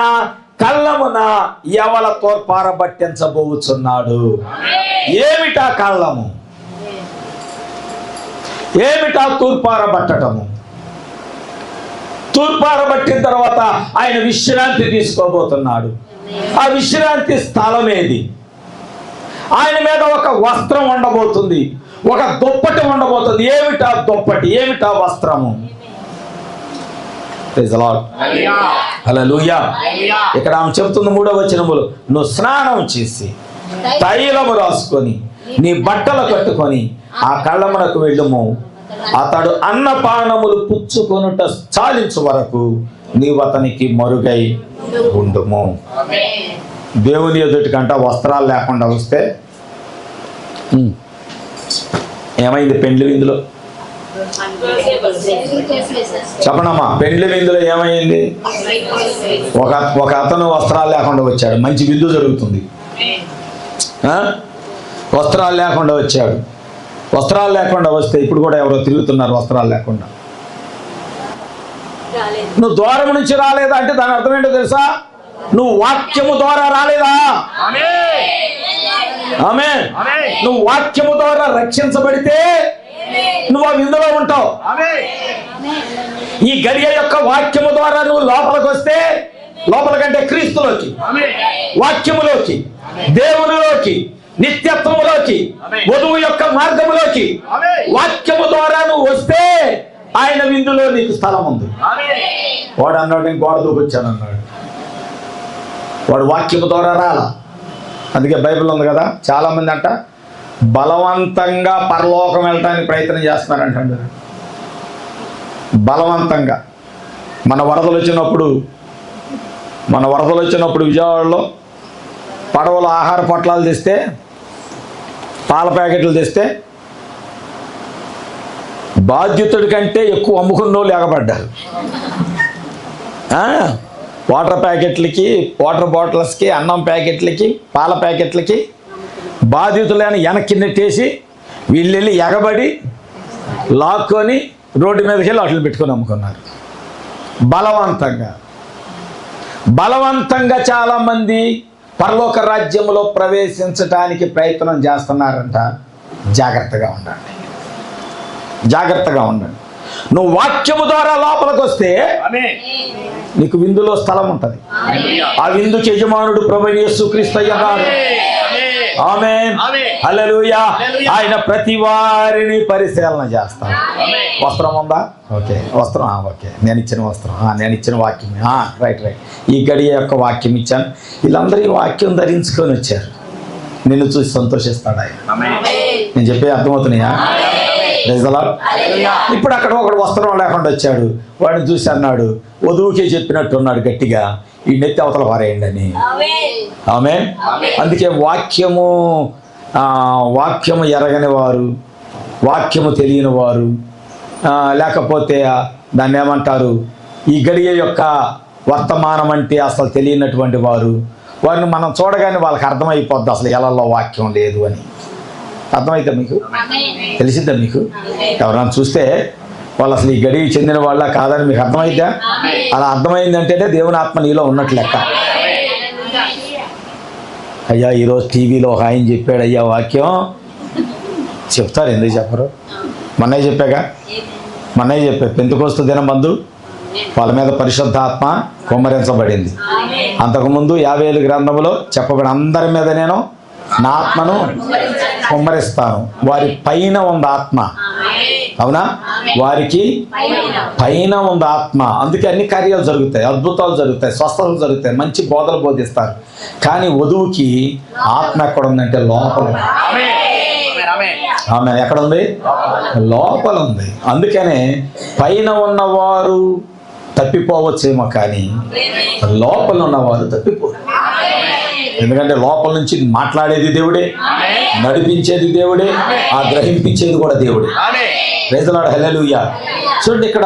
కళ్ళమున ఎవల తోర్పారబట్టించబోచున్నాడు. ఏమిటా కళ్ళము? ఏమిటా తూర్పారబట్టటము? తూర్పారబట్టిన తర్వాత ఆయన విశ్రాంతి తీసుకోబోతున్నాడు. ఆ విశ్రాంతి స్థలం ఏది? ఆయన మీద ఒక వస్త్రం ఉండబోతుంది, ఒక దుప్పటి ఉండబోతుంది. ఏమిటా దుప్పటి? ఏమిటా వస్త్రము? హల్లెలూయా. ఇక్కడ ఆమె చెప్తుంది 3వ వచనములో, నువ్వు స్నానం చేసి తైలము రాసుకొని నీ బట్టలు కట్టుకొని ఆ కళ్ళమునకు వెళ్ళుము. అతడు అన్నపానములు పుచ్చుకొనుట చాలించు వరకు నీవు అతనికి మరుగై ఉండుము. దేవుని ఎదుటికంట వస్త్రాలు లేకుండా వస్తే ఏమైంది? పెండ్లి విందులో చెప్పనమ్మా, పెండ్లి విందులో ఏమైంది? ఒక అతను వస్త్రాలు లేకుండా వచ్చాడు, మంచి విందు జరుగుతుంది. వస్త్రాలు లేకుండా వచ్చాడు. వస్త్రాలు లేకుండా వస్తే ఇప్పుడు కూడా ఎవరో తిరుగుతున్నారు వస్త్రాలు లేకుండా. నువ్వు ద్వారం నుంచి రాలేదా అంటే దాని అర్థం ఏంటో తెలుసా? నువ్వు వాక్యము ద్వారా రాలేదా? ఆమేన్. నువ్వు వాక్యము ద్వారా రక్షించబడితే నువ్వు ఆ విందులో ఉంటావు. ఈ గడియ యొక్క వాక్యము ద్వారా నువ్వు లోపలికి వస్తే, లోపలికంటే క్రీస్తులోకి, వాక్యములోకి, దేవునిలోకి, నిత్యత్వములోకి, వధువు యొక్క మార్గములోకి వాక్యము ద్వారా నువ్వు వస్తే ఆయన విందులో నీకు స్థలం ఉంది. వాడు అన్నాడు, నేను గోడ దూకొచ్చాను అన్నాడు. వాడు వాక్యము ద్వారా రాలా. అందుకే బైబిల్ ఉంది కదా, చాలా మంది అంట బలవంతంగా పరలోకం వెళ్ళటానికి ప్రయత్నం చేస్తున్నారంట. బలవంతంగా. మన వరదలు వచ్చినప్పుడు విజయవాడలో పడవలో ఆహార పొట్లాలు తెస్తే, పాల ప్యాకెట్లు తెస్తే బాధ్యతుడి కంటే ఎక్కువ అమ్ముకున్న వాళ్ళు ఎగబడ్డారు. వాటర్ ప్యాకెట్లకి, వాటర్ బాటిల్స్కి, అన్నం ప్యాకెట్లకి, పాల ప్యాకెట్లకి బాధ్యతలని వెనక్కి నెట్టేసి వీళ్ళు వెళ్ళి ఎగబడి లాక్కొని రోడ్డు మీదకి వెళ్ళి అట్లు పెట్టుకొని అమ్ముకున్నారు. బలవంతంగా చాలామంది పరలోక రాజ్యంలో ప్రవేశించడానికి ప్రయత్నం చేస్తున్నారంట. జాగ్రత్తగా ఉండండి. జాగ్రత్తగా ఉండండి. నువ్వు వాక్యము ద్వారా లోపలికి వస్తే నీకు విందులో స్థలం ఉంటుంది. ఆ విందుకి యజమానుడు ప్రభువైన యేసుక్రీస్తు అయ్యగారు. ఆమేన్, హల్లెలూయా. ఆయన ప్రతి వారిని పరిశీలన చేస్తాడు. వస్త్రం ఉందా? ఓకే, వస్త్రం ఓకే, నేను ఇచ్చిన వస్త్రం, నేను ఇచ్చిన వాక్యం, రైట్. ఈ గడియ యొక్క వాక్యం ఇచ్చాను. వీళ్ళందరూ ఈ వాక్యం ధరించుకొని వచ్చారు. నిన్ను చూసి సంతోషిస్తాడు ఆయన. నేను చెప్పే అర్థమవుతున్నాయా? ఇప్పుడు అక్కడ ఒకడు వస్త్రం లేకుండా వచ్చాడు. వాడిని చూసి అన్నాడు, వధువుకే చెప్పినట్టు ఉన్నాడు గట్టిగా, ఈ నెత్తి అవతల పారేయండి అని. ఆమేన్. అందుకే వాక్యము ఎరగని వారు, వాక్యము తెలియని వారు, లేకపోతే దాన్ని ఏమంటారు, ఈ గడియ యొక్క వర్తమానం అంటే అసలు తెలియనటువంటి వారిని మనం చూడగానే వాళ్ళకి అర్థమైపోద్ది అసలు ఎలాలో వాక్యం లేదు అని. అర్థమైతే మీకు? తెలిసిద్దా మీకు? ఎవరైనా చూస్తే వాళ్ళు అసలు ఈ గడికి చెందిన వాళ్ళ కాదని మీకు అర్థమైద్దా? అలా అర్థమైందంటేనే దేవుని ఆత్మ నీలో ఉన్నట్లు లెక్క. అయ్యా ఈరోజు టీవీలో ఒక ఆయన చెప్పాడు అయ్యా వాక్యం, చెప్తారు, ఎందుకు చెప్పరు? మొన్నయ్య చెప్పా పెంతెకొస్తు దినం మందు వాళ్ళ మీద పరిశుద్ధాత్మ కుమ్మరించబడింది. అంతకుముందు 50 గ్రంథములో చెప్పబడి అందరి మీద నేను నా ఆత్మను కుమ్మరిస్తాను. వారి పైన ఉంది ఆత్మ. అవునా? వారికి పైన ఉంది ఆత్మ. అందుకే అన్ని కార్యాలు జరుగుతాయి, అద్భుతాలు జరుగుతాయి, స్వస్థతలు జరుగుతాయి, మంచి బోధలు బోధిస్తారు. కానీ వధువుకి ఆత్మ ఎక్కడ ఉందంటే లోపల. ఆమె ఎక్కడ ఉంది? లోపల ఉంది. అందుకనే పైన ఉన్నవారు తప్పిపోవచ్చేమో కానీ లోపల ఉన్నవారు తప్పిపోరు. ఎందుకంటే లోపల నుంచి మాట్లాడేది దేవుడే, నడిపించేది దేవుడే, ఆ గ్రహింపించేది కూడా దేవుడే. ప్రైజ్ ది లార్డ్, హల్లెలూయా. చూడండి ఇక్కడ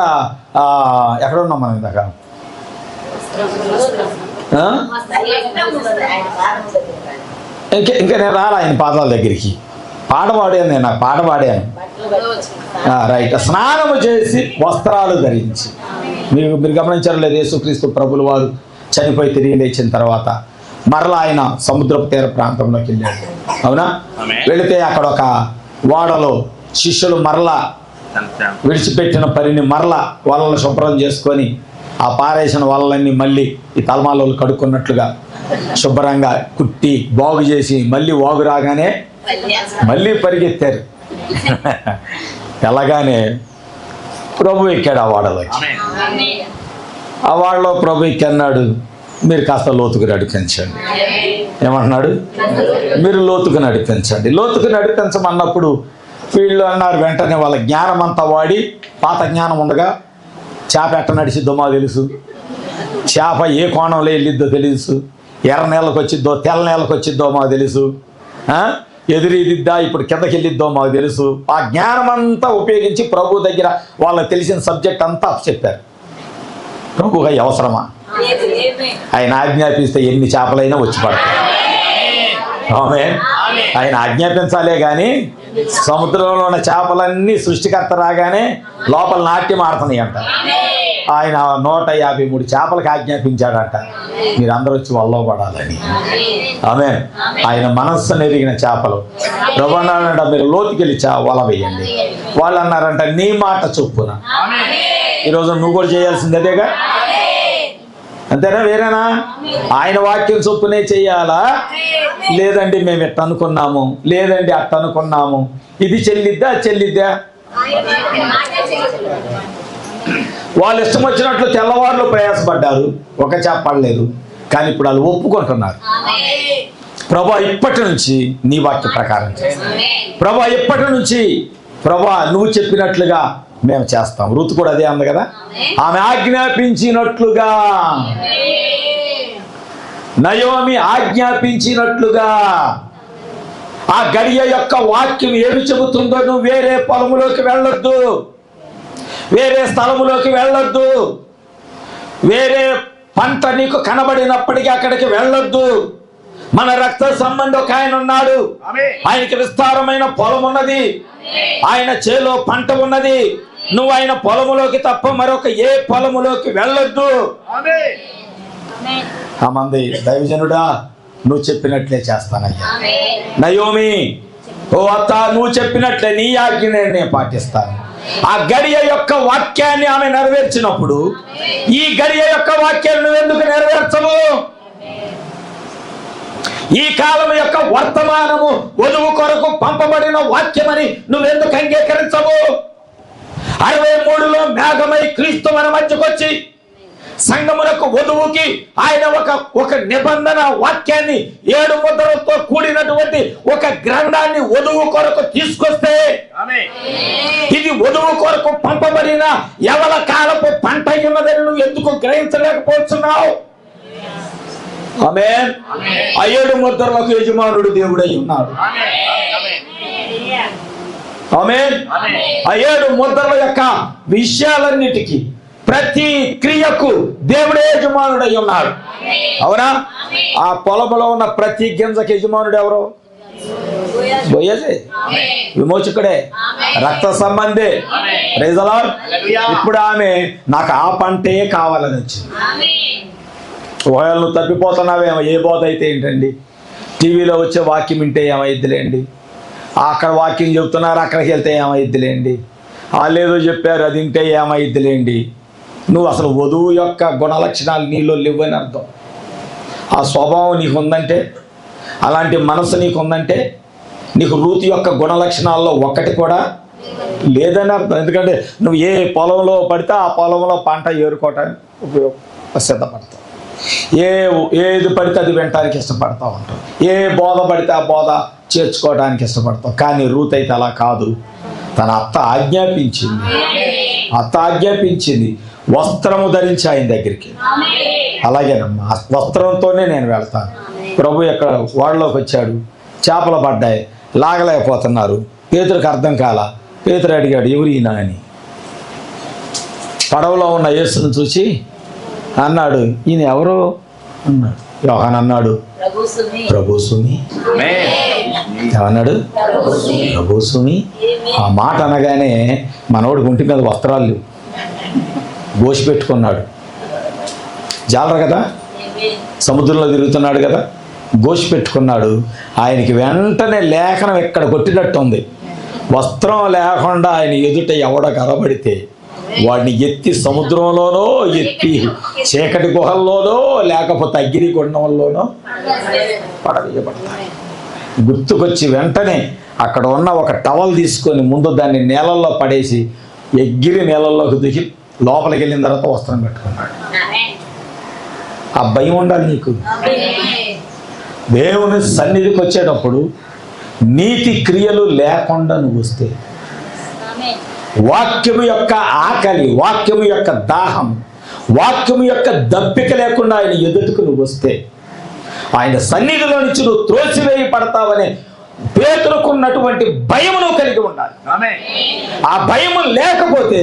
ఎక్కడ ఉన్నాం మనం ఇందాక? ఇంకా నేను రాలా ఆయన పాదాల దగ్గరికి. నాకు పాట పాడాను. రైట్. స్నానము చేసి వస్త్రాలు ధరించి, మీరు గమనించారు లేదు, యేసుక్రీస్తు ప్రభులు వారు చనిపోయి తిరిగి లేచిన తర్వాత మరలా ఆయన సముద్రపు తీర ప్రాంతంలోకి వెళ్ళాడు. అవునా? వెళితే అక్కడ ఒక ఓడలో శిష్యులు మరలా విడిచిపెట్టిన పనిని మరలా వలలు శుభ్రం చేసుకొని ఆ పారేసిన వలలన్నీ మళ్ళీ ఈ తలమాలలో కడుక్కున్నట్లుగా శుభ్రంగా కుట్టి బాగు చేసి మళ్ళీ వాగు రాగానే మళ్ళీ పరిగెత్తారు. ఎలాగానే ప్రభు ఎక్కాడు ఆ వాడలోకి. ఆ వాడలో ప్రభు ఎక్కి అన్నాడు, మీరు కాస్త లోతుకు నడిపించండి. ఏమంటున్నాడు? మీరు లోతుకు నడిపించండి. లోతుకు నడిపించమన్నప్పుడు వీళ్ళు అన్నారు వెంటనే వాళ్ళ జ్ఞానం అంతా వాడి, పాత జ్ఞానం ఉండగా చేప ఎట్ట నడిచిద్దో మాకు తెలుసు, చేప ఏ కోణంలో వెళ్ళిద్దో తెలుసు, ఎర్ర నేలకు వచ్చిద్దో తెల్ల నేలకు వచ్చిద్దో మాకు తెలుసు, ఎదురీదిద్దా ఇప్పుడు కిందకి వెళ్ళిద్దో మాకు తెలుసు. ఆ జ్ఞానం అంతా ఉపయోగించి ప్రభు దగ్గర వాళ్ళకి తెలిసిన సబ్జెక్ట్ అంతా చెప్పారు. ప్రభుగా అవసరమా? ఆయన ఆజ్ఞాపిస్తే ఎన్ని చేపలైనా వచ్చి పడతాయి. ఆమేన్. ఆయన ఆజ్ఞాపించాలే కానీ సముద్రంలో ఉన్న చేపలన్నీ సృష్టికర్త రాగానే లోపల నాట్యం ఆడుతున్నాయి అంట. ఆయన 153 చేపలకు ఆజ్ఞాపించాడంట, మీరందరూ వచ్చి వల్లో పడాలని. ఆమేన్. ఆయన మనస్సును ఎరిగిన చేపలు. ప్రభు అన్నాడంట, మీరు లోతుకెళ్ళి వల వేయండి. వాళ్ళు అన్నారంట, నీ మాట చొప్పున. ఈరోజు నువ్వు కూడా చేయాల్సింది అదేగా, అంతేనా? వేరేనా? ఆయన వాక్యం చొప్పునే చెయ్యాలా? లేదండి మేము ఎట్ట అనుకున్నాము, లేదండి అట్ట అనుకున్నాము, ఇది చెల్లిద్దా? వాళ్ళు ఇష్టం వచ్చినట్లు తెల్లవారులు ప్రయాసపడ్డారు, ఒక చెప్పలేదు. కానీ ఇప్పుడు వాళ్ళు ఒప్పుకుంటున్నారు, ప్రభా ఇప్పటి నుంచి నీ వాక్య ప్రకారం చేస్తాం, ప్రభా ఇప్పటి నుంచి ప్రభా నువ్వు చెప్పినట్లుగా మేము చేస్తాం. రుతు కూడా అదే అంది కదా, ఆమె ఆజ్ఞాపించినట్లుగా, నయోమి ఆజ్ఞాపించినట్లుగా. ఆ గడియ యొక్క వాక్యం ఏమి చెబుతుందో, నువ్వు వేరే పొలములోకి వెళ్ళొద్దు, వేరే స్థలములోకి వెళ్ళొద్దు, వేరే పంట నీకు కనబడినప్పటికీ అక్కడికి వెళ్ళొద్దు. మన రక్త సంబంధం ఒక ఆయన ఉన్నాడు, ఆయనకి విస్తారమైన పొలం ఉన్నది, ఆయన చేలో పంట ఉన్నది. నువ్వు ఆయన పొలములోకి తప్ప మరొక ఏ పొలములోకి వెళ్ళొద్దు. ఆ మంది దైవజనుడా నువ్వు చెప్పినట్లే చేస్తానయ్యా. నయోమి, ఓ అత్త నువ్వు చెప్పినట్లే నీ ఆజ్ఞ నేను పాటిస్తాను. ఆ గడియ యొక్క వాక్యాన్ని ఆమె నెరవేర్చినప్పుడు ఈ గడియ యొక్క వాక్యాన్ని నువ్వెందుకు నెరవేర్చవు? ఈ కాలం యొక్క వర్తమానము వధువు కొరకు పంపబడిన వాక్యమని నువ్వెందుకు అంగీకరించవు? 63లో మేఘమై క్రీస్తు మన మధ్యకు వచ్చి సంగమునకు వధువుకి ఆయన ఒక నిబంధన వాక్యాన్ని 7 ముద్రలతో కూడినటువంటి ఒక గ్రంథాన్ని వధువు కొరకు తీసుకొస్తే ఇది వధువు కొరకు పంపబడిన యవల కాలపు పంట ఉన్నదని నువ్వు ఎందుకు గ్రహించలేకపోతున్నావు? ఆమేన్. ఆ 7 ముద్రలకు యజమానుడు దేవుడై ఉన్నాడు. ఆమేన్. ఆ 7 ముద్రల యొక్క విషయాలన్నిటికీ ప్రతి క్రియకు దేవుడే యజమానుడై ఉన్నాడు. అవునా? ఆ పొలంలో ఉన్న ప్రతి గింజకి యజమానుడు ఎవరు? బోయజే, విమోచకుడే, రక్త సంబంధే. Praise the lord. ఇప్పుడు ఆమె నాకు ఆ పంటే కావాలని వచ్చింది. ఒకవేళ నువ్వు తప్పిపోతున్నావేమో, ఏ బోధ అయితే ఏంటండి, టీవీలో వచ్చే వాక్యం వింటే ఏమైద్దిలేండి, అక్కడ వాక్యం చెబుతున్నారు అక్కడికి వెళ్తే ఏమైద్దిలేండి, వాళ్ళేదో చెప్పారు అది వింటే ఏమైద్దిలేండి. నువ్వు అసలు వధువు యొక్క గుణలక్షణాలు నీలో లేవని అర్థం. ఆ స్వభావం నీకు ఉందంటే, అలాంటి మనసు నీకు ఉందంటే, నీకు రూతు యొక్క గుణలక్షణాల్లో ఒక్కటి కూడా లేదని అర్థం. ఎందుకంటే నువ్వు ఏ పొలంలో పడితే ఆ పొలంలో పంట ఏరుకోవటానికి సిద్ధపడతావు, ఏది పడితే అది వినటానికి ఇష్టపడతా ఉంటావు, ఏ బోధ పడితే ఆ బోధ చేర్చుకోవడానికి ఇష్టపడతావు. కానీ రూత్ అయితే అలా కాదు. తన అత్త ఆజ్ఞాపించింది వస్త్రము ధరించి ఆయన దగ్గరికి. అలాగేనమ్మా, వస్త్రంతోనే నేను వెళ్తాను. ప్రభు ఎక్కడ వాళ్ళలోకి వచ్చాడు, చేపలు పడ్డాయి, లాగలేకపోతున్నారు. పేతురుకి అర్థం కాల. పేతురు అడిగాడు ఎవరు ఈయన అని. పడవలో ఉన్న యేసును చూసి అన్నాడు ఈయన ఎవరు అన్నాడు. యోహాన్ అన్నాడు ప్రభు సుమి. ఏమన్నాడు? ప్రభు సుమి. ఆ మాట అనగానే మనోడికి ఒంటి మీద వస్త్రాలు లేవు, గోసి పెట్టుకున్నాడు. జాలరు కదా, సముద్రంలో తిరుగుతున్నాడు కదా, గోసి పెట్టుకున్నాడు. ఆయనకి వెంటనే లేఖనం ఎక్కడ కొట్టినట్టు ఉంది. వస్త్రం లేకుండా ఆయన ఎదుట ఎవడ కనబడితే వాడిని ఎత్తి సముద్రంలోనో, ఎత్తి చీకటి గుహల్లోనో, లేకపోతే అగ్ని గుండంలోనో పడవేయబడతాయి. గుర్తుకొచ్చి వెంటనే అక్కడ ఉన్న ఒక టవల్ తీసుకొని ముందు దాన్ని నేలల్లో పడేసి ఎగిరి నేలల్లోకి దిగి లోపలికి వెళ్ళిన తర్వాత వస్త్రం పెట్టుకున్నాడు. ఆ భయం ఉండాలి నీకు. దేవుని సన్నిధికి వచ్చేటప్పుడు నీతి క్రియలు లేకుండా నువ్వు వస్తే, వాక్యము యొక్క ఆకలి, వాక్యము యొక్క దాహం, వాక్యము యొక్క దప్పిక లేకుండా ఆయన ఎదుటకు నువ్వు వస్తే, ఆయన సన్నిధిలో నుంచి నువ్వు త్రోసివేయి పడతావనే పేతురుకున్నటువంటి భయమును కలిగి ఉండాలి. ఆ భయము లేకపోతే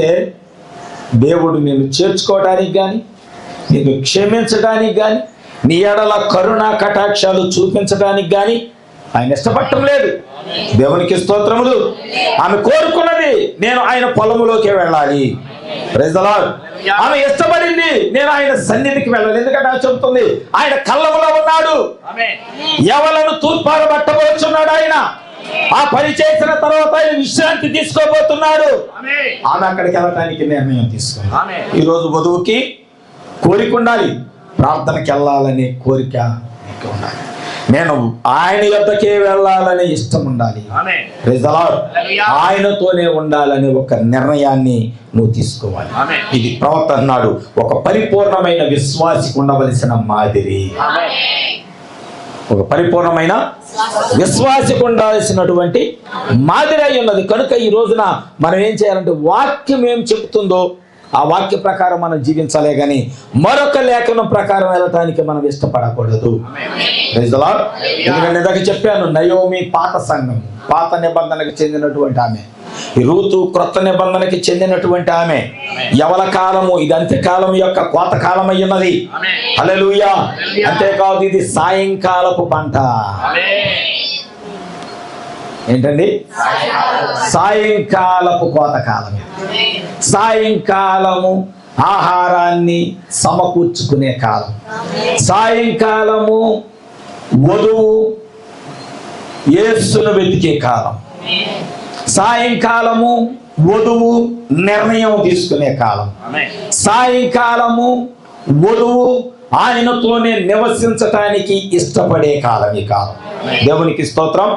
దేవుడు నిన్ను చేర్చుకోవడానికి కానీ, నిన్ను క్షమించడానికి కానీ, నీ ఎడల కరుణా కటాక్షాలు చూపించడానికి కానీ ఆయన ఇష్టపడటం లేదు. దేవునికి స్తోత్రములు. ఆమె కోరుకున్నది నేను ఆయన పొలములోకి వెళ్ళాలి. Praise the lord. ఆమె ఇష్టపడింది నేను ఆయన సన్నిధికి వెళ్ళాలి. ఎందుకంటే ఆమె చెబుతుంది ఆయన కళ్ళములో ఉన్నాడు, ఎవలను తూర్పారబట్టబోచున్నాడు. ఆయన ఆ పని చేసిన తర్వాత ఆయన విశ్రాంతి తీసుకోబోతున్నాడు. ఆమె అక్కడికి వెళ్ళటానికి నిర్ణయం తీసుకుంది. ఈరోజు వధువుకి కోరిక ఉండాలి, ప్రార్థనకి వెళ్ళాలనే కోరిక నీకు ఉండాలి. నేను ఆయన యొద్దకే వెళ్ళాలనే ఇష్టం ఉండాలి. Praise the lord. ఆయనతోనే ఉండాలనే ఒక నిర్ణయాన్ని నువ్వు తీసుకోవాలి. ఇది ప్రవక్త అన్నాడు, ఒక పరిపూర్ణమైన విశ్వాసికి ఉండవలసిన మాదిరి. ఒక పరిపూర్ణమైన విశ్వాసికి ఉండాల్సినటువంటి మాదిరి అయి ఉన్నది. కనుక ఈ రోజున మనం ఏం చేయాలంటే వాక్యం ఏం చెబుతుందో ఆ వాక్య ప్రకారం మనం జీవించాలే కానీ మరొక లేఖనం ప్రకారం వెళ్ళటానికి మనం ఇష్టపడకూడదు. Praise the lord. ఎందుకంటే ఇందాక చెప్పాను, నయోమి పాత సంఘం, పాత నిబంధనకు చెందినటువంటి ఆమె. ఈ రూతు క్రొత్త నిబంధనకి చెందినటువంటి ఆమె. యవల కాలము, ఇది అంత్యకాలం యొక్క కోత కాలం అయ్యున్నది. హల్లెలూయా. అంతేకాదు ఇది సాయంకాలపు పంట. ఏంటండి? సాయంకాలపు కోతకాలం. సాయంకాలము ఆహారాన్ని సమకూర్చుకునే కాలం. సాయంకాలము వధువు యేసును వెతికే కాలం. సాయంకాలము వధువు నిర్ణయం తీసుకునే కాలం. సాయంకాలము వధువు ఆయనతోనే నివసించటానికి ఇష్టపడే కాలం ఈ కాలం. దేవునికి స్తోత్రం.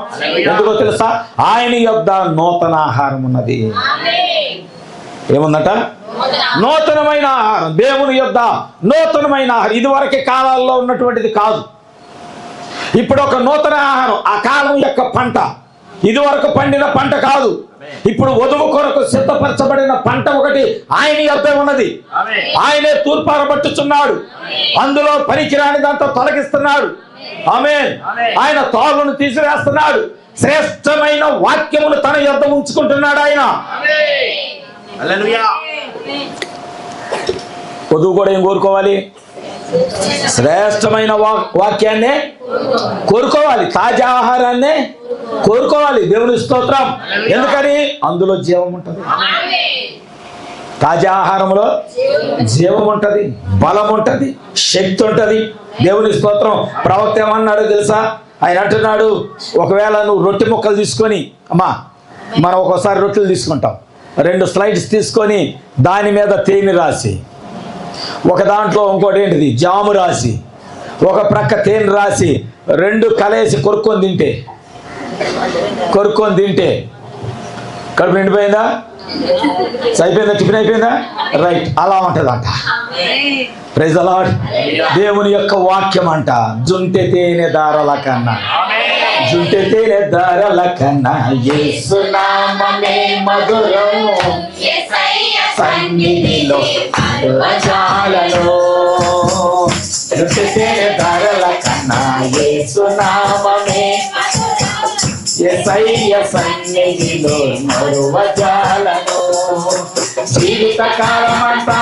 ఎందుకో తెలుసా? ఆయన యొద్ద నూతన ఆహారం ఉన్నది. ఏముందట? నూతనమైన ఆహారం. దేవుని యొద్ద నూతనమైన ఆహారం. ఇదివరకే కాలాల్లో ఉన్నటువంటిది కాదు. ఇప్పుడు ఒక నూతన ఆహారం. ఆ కాలం యొక్క పంట ఇదివరకు పండిన పంట కాదు. ఇప్పుడు వధువు కొరకు సిద్ధపరచబడిన పంట ఒకటి ఆయన యొద్ద ఉన్నది. ఆయనే తూర్పారబట్టుచున్నాడు. అందులో పనికిరాని దాంతో తొలగిస్తున్నాడు. ఆమేన్. ఆయన తోలును తీసివేస్తున్నాడు. శ్రేష్టమైన వాక్యమును తన యొద్ద ఉంచుకుంటున్నాడు ఆయన. వధువు కూడా ఏం కోరుకోవాలి? శ్రేష్టమైన వాక్యాన్నే కోరుకోవాలి. తాజా ఆహారాన్నే కోరుకోవాలి. దేవుని స్తోత్రం. ఎందుకని? అందులో జీవం ఉంటుంది. తాజా ఆహారంలో జీవం ఉంటుంది, బలం ఉంటుంది, శక్తి ఉంటుంది. దేవుని స్తోత్రం. ప్రవక్త ఏమన్నాడు తెలుసా? ఆయన అంటున్నాడు, ఒకవేళ నువ్వు రొట్టె ముక్కలు తీసుకొని, అమ్మా మనం ఒక్కోసారి రొట్టెలు తీసుకుంటాం, 2 స్లైడ్స్ తీసుకొని దాని మీద తేనె రాసి, ఒక దాంట్లో ఇంకోటి ఏంటిది జాము రాసి, ఒక ప్రక్క తేనె రాసి 2 కలేసి కొరుక్కొని తింటే కడుపు నిండిపోయిందా? అయిపోయిందా? టిఫిన్ అయిపోయిందా? రైట్. అలా ఉంటుందంట. Praise the lord. దేవుని యొక్క వాక్యం అంట, జుంటె తేనె దారల కన్నా, జుంటె తేనె దారల కన్నా యేసు నామమే మధురం, సన్నిధిలో మధురజాలలో. జుంటె తేనె దారల కన్నా యేసు నామమే, యేసయ్య సన్నిధిలో మరువజాలను. జీవితకాలమంతా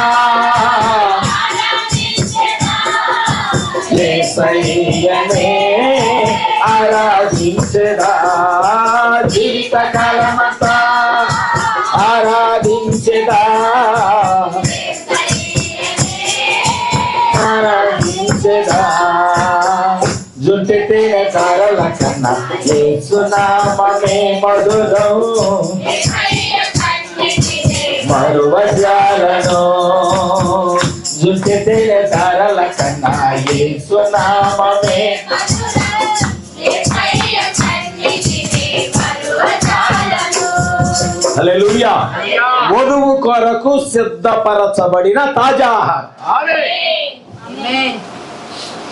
యేసయ్యనే ఆరాధించెదా, జీవితకాలమంతా ఆరాధించెదా, ఆరాధించెదా. జుంటె తేనె దారల కన్నా యేసు నామమే మధురం, మరువజాలను. జుంటె తేనె దారల కన్నా యేసు నామమే. హల్లెలూయా. వధువు కొరకు సిద్ధపరచబడిన తాజా ఆహారం.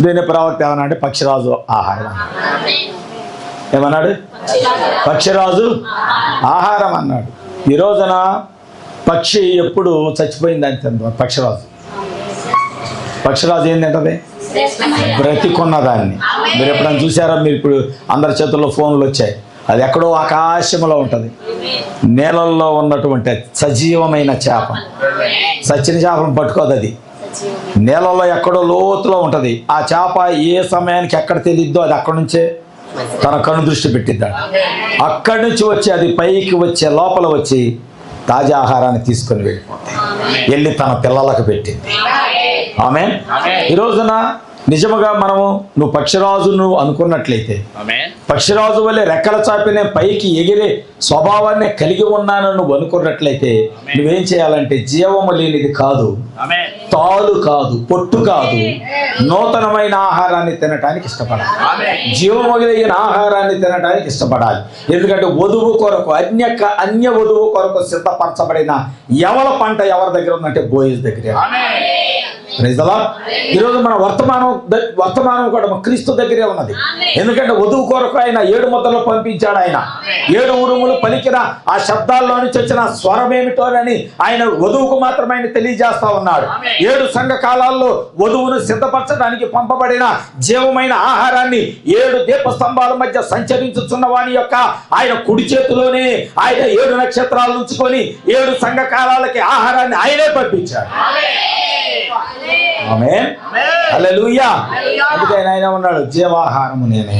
దీని ప్రవక్త ఏమన్నా అంటే పక్షిరాజు ఆహారం ఏమన్నాడు? పక్షిరాజు ఆహారం అన్నాడు. ఈ రోజున పక్షి ఎప్పుడు చచ్చిపోయిందని తింటాం. పక్షిరాజు ఏం తింటది? బ్రతికున్న దాన్ని. మీరు ఎప్పుడైనా చూసారా? మీరు ఇప్పుడు అందరి చేతుల్లో ఫోన్లు వచ్చాయి. అది ఎక్కడో ఆకాశంలో ఉంటుంది. నీళ్ళల్లో ఉన్నటువంటి సజీవమైన చేప. సచ్చిన చేపను పట్టుకోదు అది. నీళ్ళలో ఎక్కడో లోతులో ఉంటుంది. ఆ చేప ఏ సమయానికి ఎక్కడ తెలియద్దో అది అక్కడి నుంచే తన కను దృష్టి పెట్టిద్దాడు. అక్కడి నుంచి వచ్చి అది పైకి వచ్చే లోపల వచ్చి తాజా ఆహారాన్ని తీసుకొని వెళ్ళి తన పిల్లలకు పెట్టింది. ఆమేన్. ఈ రోజున నిజముగా మనము నువ్వు పక్షిరాజును అనుకున్నట్లయితే, పక్షిరాజు వల్లే రెక్కల చాపినే పైకి ఎగిరే స్వభావాన్ని కలిగి ఉన్నాను నువ్వు అనుకున్నట్లయితే, నువ్వేం చేయాలంటే జీవము లేనిది కాదు, తాలు కాదు, పొట్టు కాదు, నూతనమైన ఆహారాన్ని తినటానికి ఇష్టపడాలి. జీవము కలిగిన ఆహారాన్ని తినటానికి ఇష్టపడాలి. ఎందుకంటే వధువు కొరకు అన్య వధువు కొరకు సిద్ధపరచబడిన ఎవల పంట ఎవరి దగ్గర ఉందంటే బోయజ్ దగ్గర. ఈరోజు మన వర్తమానం కూడా క్రీస్తు దగ్గరే ఉన్నది. ఎందుకంటే వధువు కొరకు ఆయన 7 ముద్రలు పంపించాడు. ఆయన 7 ఉరుములు పలికిన ఆ శబ్దాల్లో నుంచి వచ్చిన స్వరం ఏమిటోనని ఆయన వధువుకు మాత్రమే ఆయన తెలియజేస్తా ఉన్నాడు. 7 సంఘ కాలాల్లో వధువును సిద్ధపరచడానికి పంపబడిన జీవమైన ఆహారాన్ని 7 దీపస్తంభాల మధ్య సంచరించుతున్న వాని యొక్క ఆయన కుడి చేతిలోనే ఆయన 7 నక్షత్రాలు ఉంచుకొని 7 సంఘ కాలాలకి ఆహారాన్ని ఆయనే పంపించాడు. ఆమేన్. హల్లెలూయా. అందుకే ఆయన ఉన్నాడు, జీవాహారము నేనే.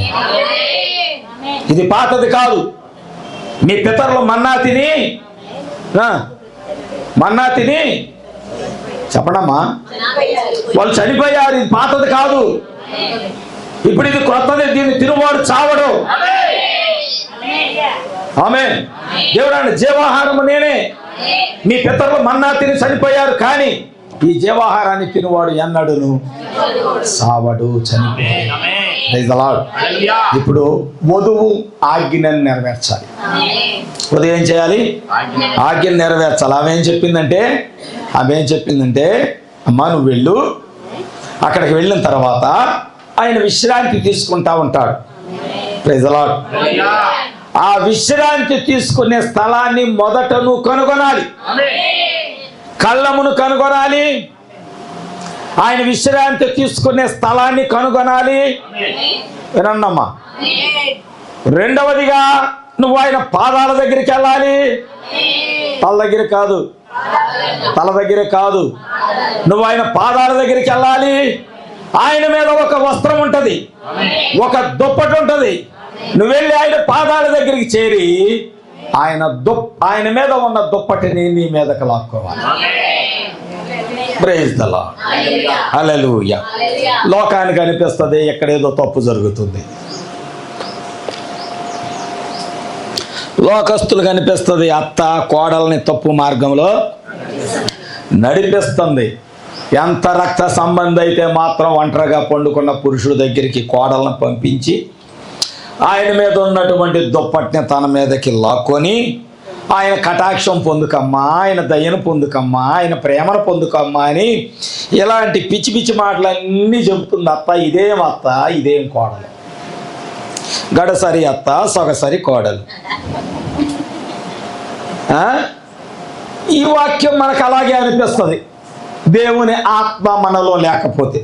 ఇది పాతది కాదు. మీ పితరులు మన్నా తిని చెప్పడమ్మా వాళ్ళు చనిపోయారు. ఇది పాతది కాదు. ఇప్పుడు ఇది కొత్తది. దీన్ని తిరువాడు చావడు. ఆమేన్. దేవుడు అన్నాడు, జీవాహారము నేనే. మీ పితరులు మన్నా తిని చనిపోయారు, కానీ ఈ జీవాహారాన్ని తినువాడు ఎన్నడును సావడు, చనిపోయాడు. Praise the lord. ఇప్పుడు వధువు ఆజ్ఞను నెరవేర్చాలి. వధువు ఏం చేయాలి? ఆజ్ఞను నెరవేర్చాలి. ఆమె ఏం చెప్పిందంటే అమ్మా నువ్వు వెళ్ళు, అక్కడికి వెళ్ళిన తర్వాత ఆయన విశ్రాంతి తీసుకుంటా ఉంటాడు. Praise the Lord. ఆ విశ్రాంతి తీసుకునే స్థలాన్ని మొదట నువ్వు కనుగొనాలి, కళ్ళమును కనుగొనాలి, ఆయన విశ్రాంతి తీసుకునే స్థలాన్ని కనుగొనాలి. వినండమ్మా. రెండవదిగా నువ్వు ఆయన పాదాల దగ్గరికి వెళ్ళాలి. తల దగ్గర కాదు, నువ్వు ఆయన పాదాల దగ్గరికి వెళ్ళాలి. ఆయన మీద ఒక వస్త్రం ఉంటుంది, ఒక దుప్పటి ఉంటుంది. నువ్వు వెళ్ళి ఆయన పాదాల దగ్గరికి చేరి ఆయన మీద ఉన్న దుప్పటిని నీ మీదకి లాక్కోవాలి. Praise the Lord. హల్లెలూయా. లోకానికి అనిపిస్తుంది ఎక్కడేదో తప్పు జరుగుతుంది, లోకస్తులకు అనిపిస్తుంది అత్త కోడల్ని తప్పు మార్గంలో నడిపిస్తుంది. ఎంత రక్త సంబంధి అయితే మాత్రం ఒంటరిగా పండుకున్న పురుషుడి దగ్గరికి కోడలను పంపించి ఆయన మీద ఉన్నటువంటి దుప్పటిని తన మీదకి లాక్కొని ఆయన కటాక్షం పొందుకమ్మా, ఆయన దయను పొందుకమ్మా, ఆయన ప్రేమను పొందుకమ్మా అని ఇలాంటి పిచ్చి పిచ్చి మాటలన్నీ చెబుతుంది అత్త. ఇదేం అత్త, ఇదేం కోడలు, గడసరి అత్త, సొగసరి కోడలు. ఈ వాక్యం మనకు అలాగే అనిపిస్తుంది దేవుని ఆత్మ మనలో లేకపోతే.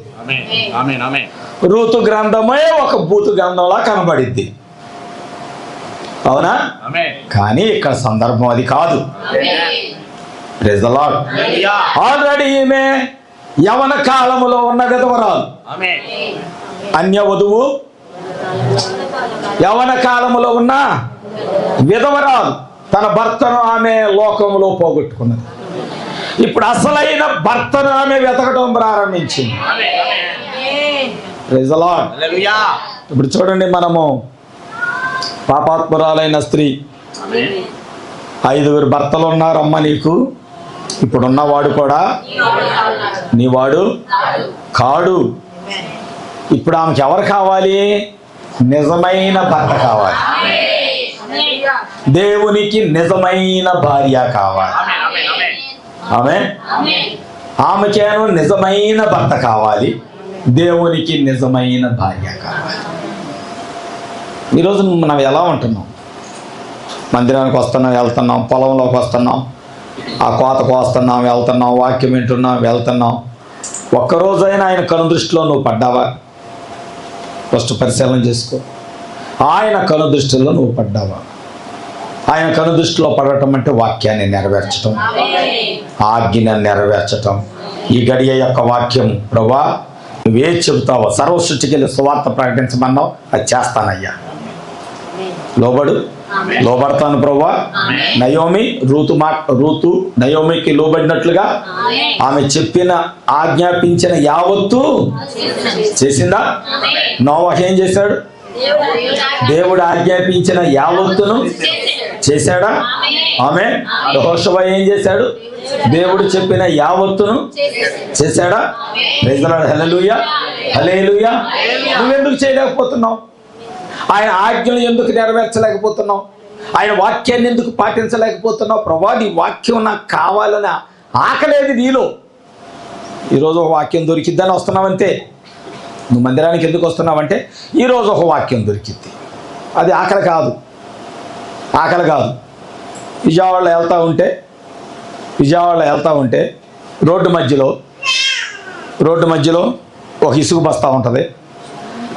రూతు గ్రంథమే ఒక బూతు గ్రంథంలా కనబడిద్ది, అవునా? కానీ ఇక్కడ సందర్భం అది కాదు. Praise the lord. ఆల్రెడీ ఈమె యవన కాలములో ఉన్న విధవరాలు, అన్య వధువు యవన కాలములో ఉన్న విధవరాలు. తన భర్తను ఆమె లోకములో పోగొట్టుకున్నది. ఇప్పుడు అసలైన భర్తను ఆమె వెతకడం ప్రారంభించింది. Praise the lord. ఇప్పుడు చూడండి, మనము పాపాత్మురాలైన స్త్రీ, 5 భర్తలు ఉన్నారమ్మ నీకు, ఇప్పుడున్నవాడు కూడా నీవాడు కాడు. ఇప్పుడు ఆమెకి ఎవరు కావాలి? నిజమైన భర్త కావాలి, దేవునికి నిజమైన భార్య కావాలి. ఆమెకేను నిజమైన భర్త కావాలి, దేవునికి నిజమైన భార్య కావాలి. ఈరోజు మనం ఎలా ఉంటున్నాం? మందిరానికి వస్తున్నాం, వెళ్తున్నాం, పొలంలోకి వస్తున్నాం, ఆ కోతకు వస్తున్నాం, వెళ్తున్నాం, వాక్యం వింటున్నాం, వెళ్తున్నాం. ఒక్కరోజైనా ఆయన కనుదృష్టిలో నువ్వు పడ్డావా? ఫస్ట్ పరిశీలన చేసుకో. ఆయన కనుదృష్టిలో నువ్వు పడ్డావా? ఆయన కనుదృష్టిలో పడటం అంటే వాక్యాన్ని నెరవేర్చటం, ఆజ్ఞను నెరవేర్చటం. ఈ గడియ యొక్క వాక్యం, ప్రభా నువ్వే చెబుతావో, సర్వసృష్టికి వెళ్ళి సువార్త ప్రకటించమన్నావు, అది చేస్తానయ్యా. లోబడతాను ప్రభా. రూతు నయోమికి లోబడినట్లుగా ఆమె చెప్పిన ఆజ్ఞాపించిన యావత్తు చేసిందా? నోవహు ఏం చేశాడు? దేవుడు ఆజ్ఞాపించిన యావత్తును చేశాడా? ఆమె యెహోషువ ఏం చేశాడు? దేవుడు చెప్పిన యావత్తును చేశాడా? Praise the Lord. హల్లెలూయా, హల్లెలూయా. నువ్వెందుకు చేయలేకపోతున్నావు? ఆయన ఆజ్ఞలు ఎందుకు నెరవేర్చలేకపోతున్నావు? ఆయన వాక్యాన్ని ఎందుకు పాటించలేకపోతున్నావు? ప్రభా నీ వాక్యం నాకు కావాలని ఆకలేదు నీలో. ఈరోజు ఒక వాక్యం దొరికిద్దని వస్తున్నావంతే. నువ్వు మందిరానికి ఎందుకు వస్తున్నావంటే ఈరోజు ఒక వాక్యం దొరికింది, అది ఆకలి కాదు. విజయవాడలో వెళ్తూ ఉంటే రోడ్డు మధ్యలో ఒక ఇసుక బస్తా ఉంటుంది.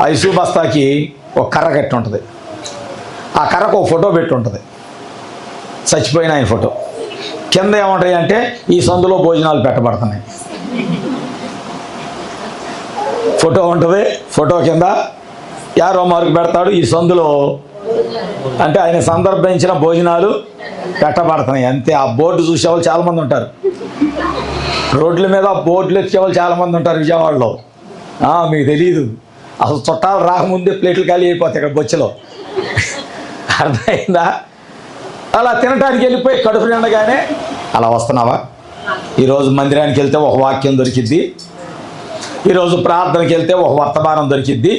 ఆ ఇసుక బస్తాకి ఒక కర్ర కట్టి ఉంటుంది. ఆ కర్రకు ఒక ఫోటో పెట్టి ఉంటుంది, చచ్చిపోయిన ఆయన ఫోటో. కింద ఏముంటాయి అంటే ఈ సందులో భోజనాలు పెట్టబడుతున్నాయి. ఫోటో ఉంటుంది, ఫోటో కింద యారో మార్కు పెడతాడు, ఈ సందులో అంటే ఆయన సందర్భించిన భోజనాలు పెట్టబడుతున్నాయి అంతే. ఆ బోర్డు చూసేవాళ్ళు చాలామంది ఉంటారు, రోడ్ల మీద బోర్డులు ఎక్కేవాళ్ళు చాలామంది ఉంటారు విజయవాడలో. మీకు తెలియదు, అసలు చుట్టాలు రాకముందే ప్లేట్లు ఖాళీ అయిపోతాయి ఇక్కడ బొచ్చులో. అర్థమైందా? అలా తినడానికి వెళ్ళిపోయి కడుపు నిండగానే అలా వస్తున్నావా? ఈరోజు మందిరానికి వెళ్తే ఒక వాక్యం దొరికిద్ది, ఈరోజు ప్రార్థనకి వెళ్తే ఒక వర్తమానం దొరికిద్ది,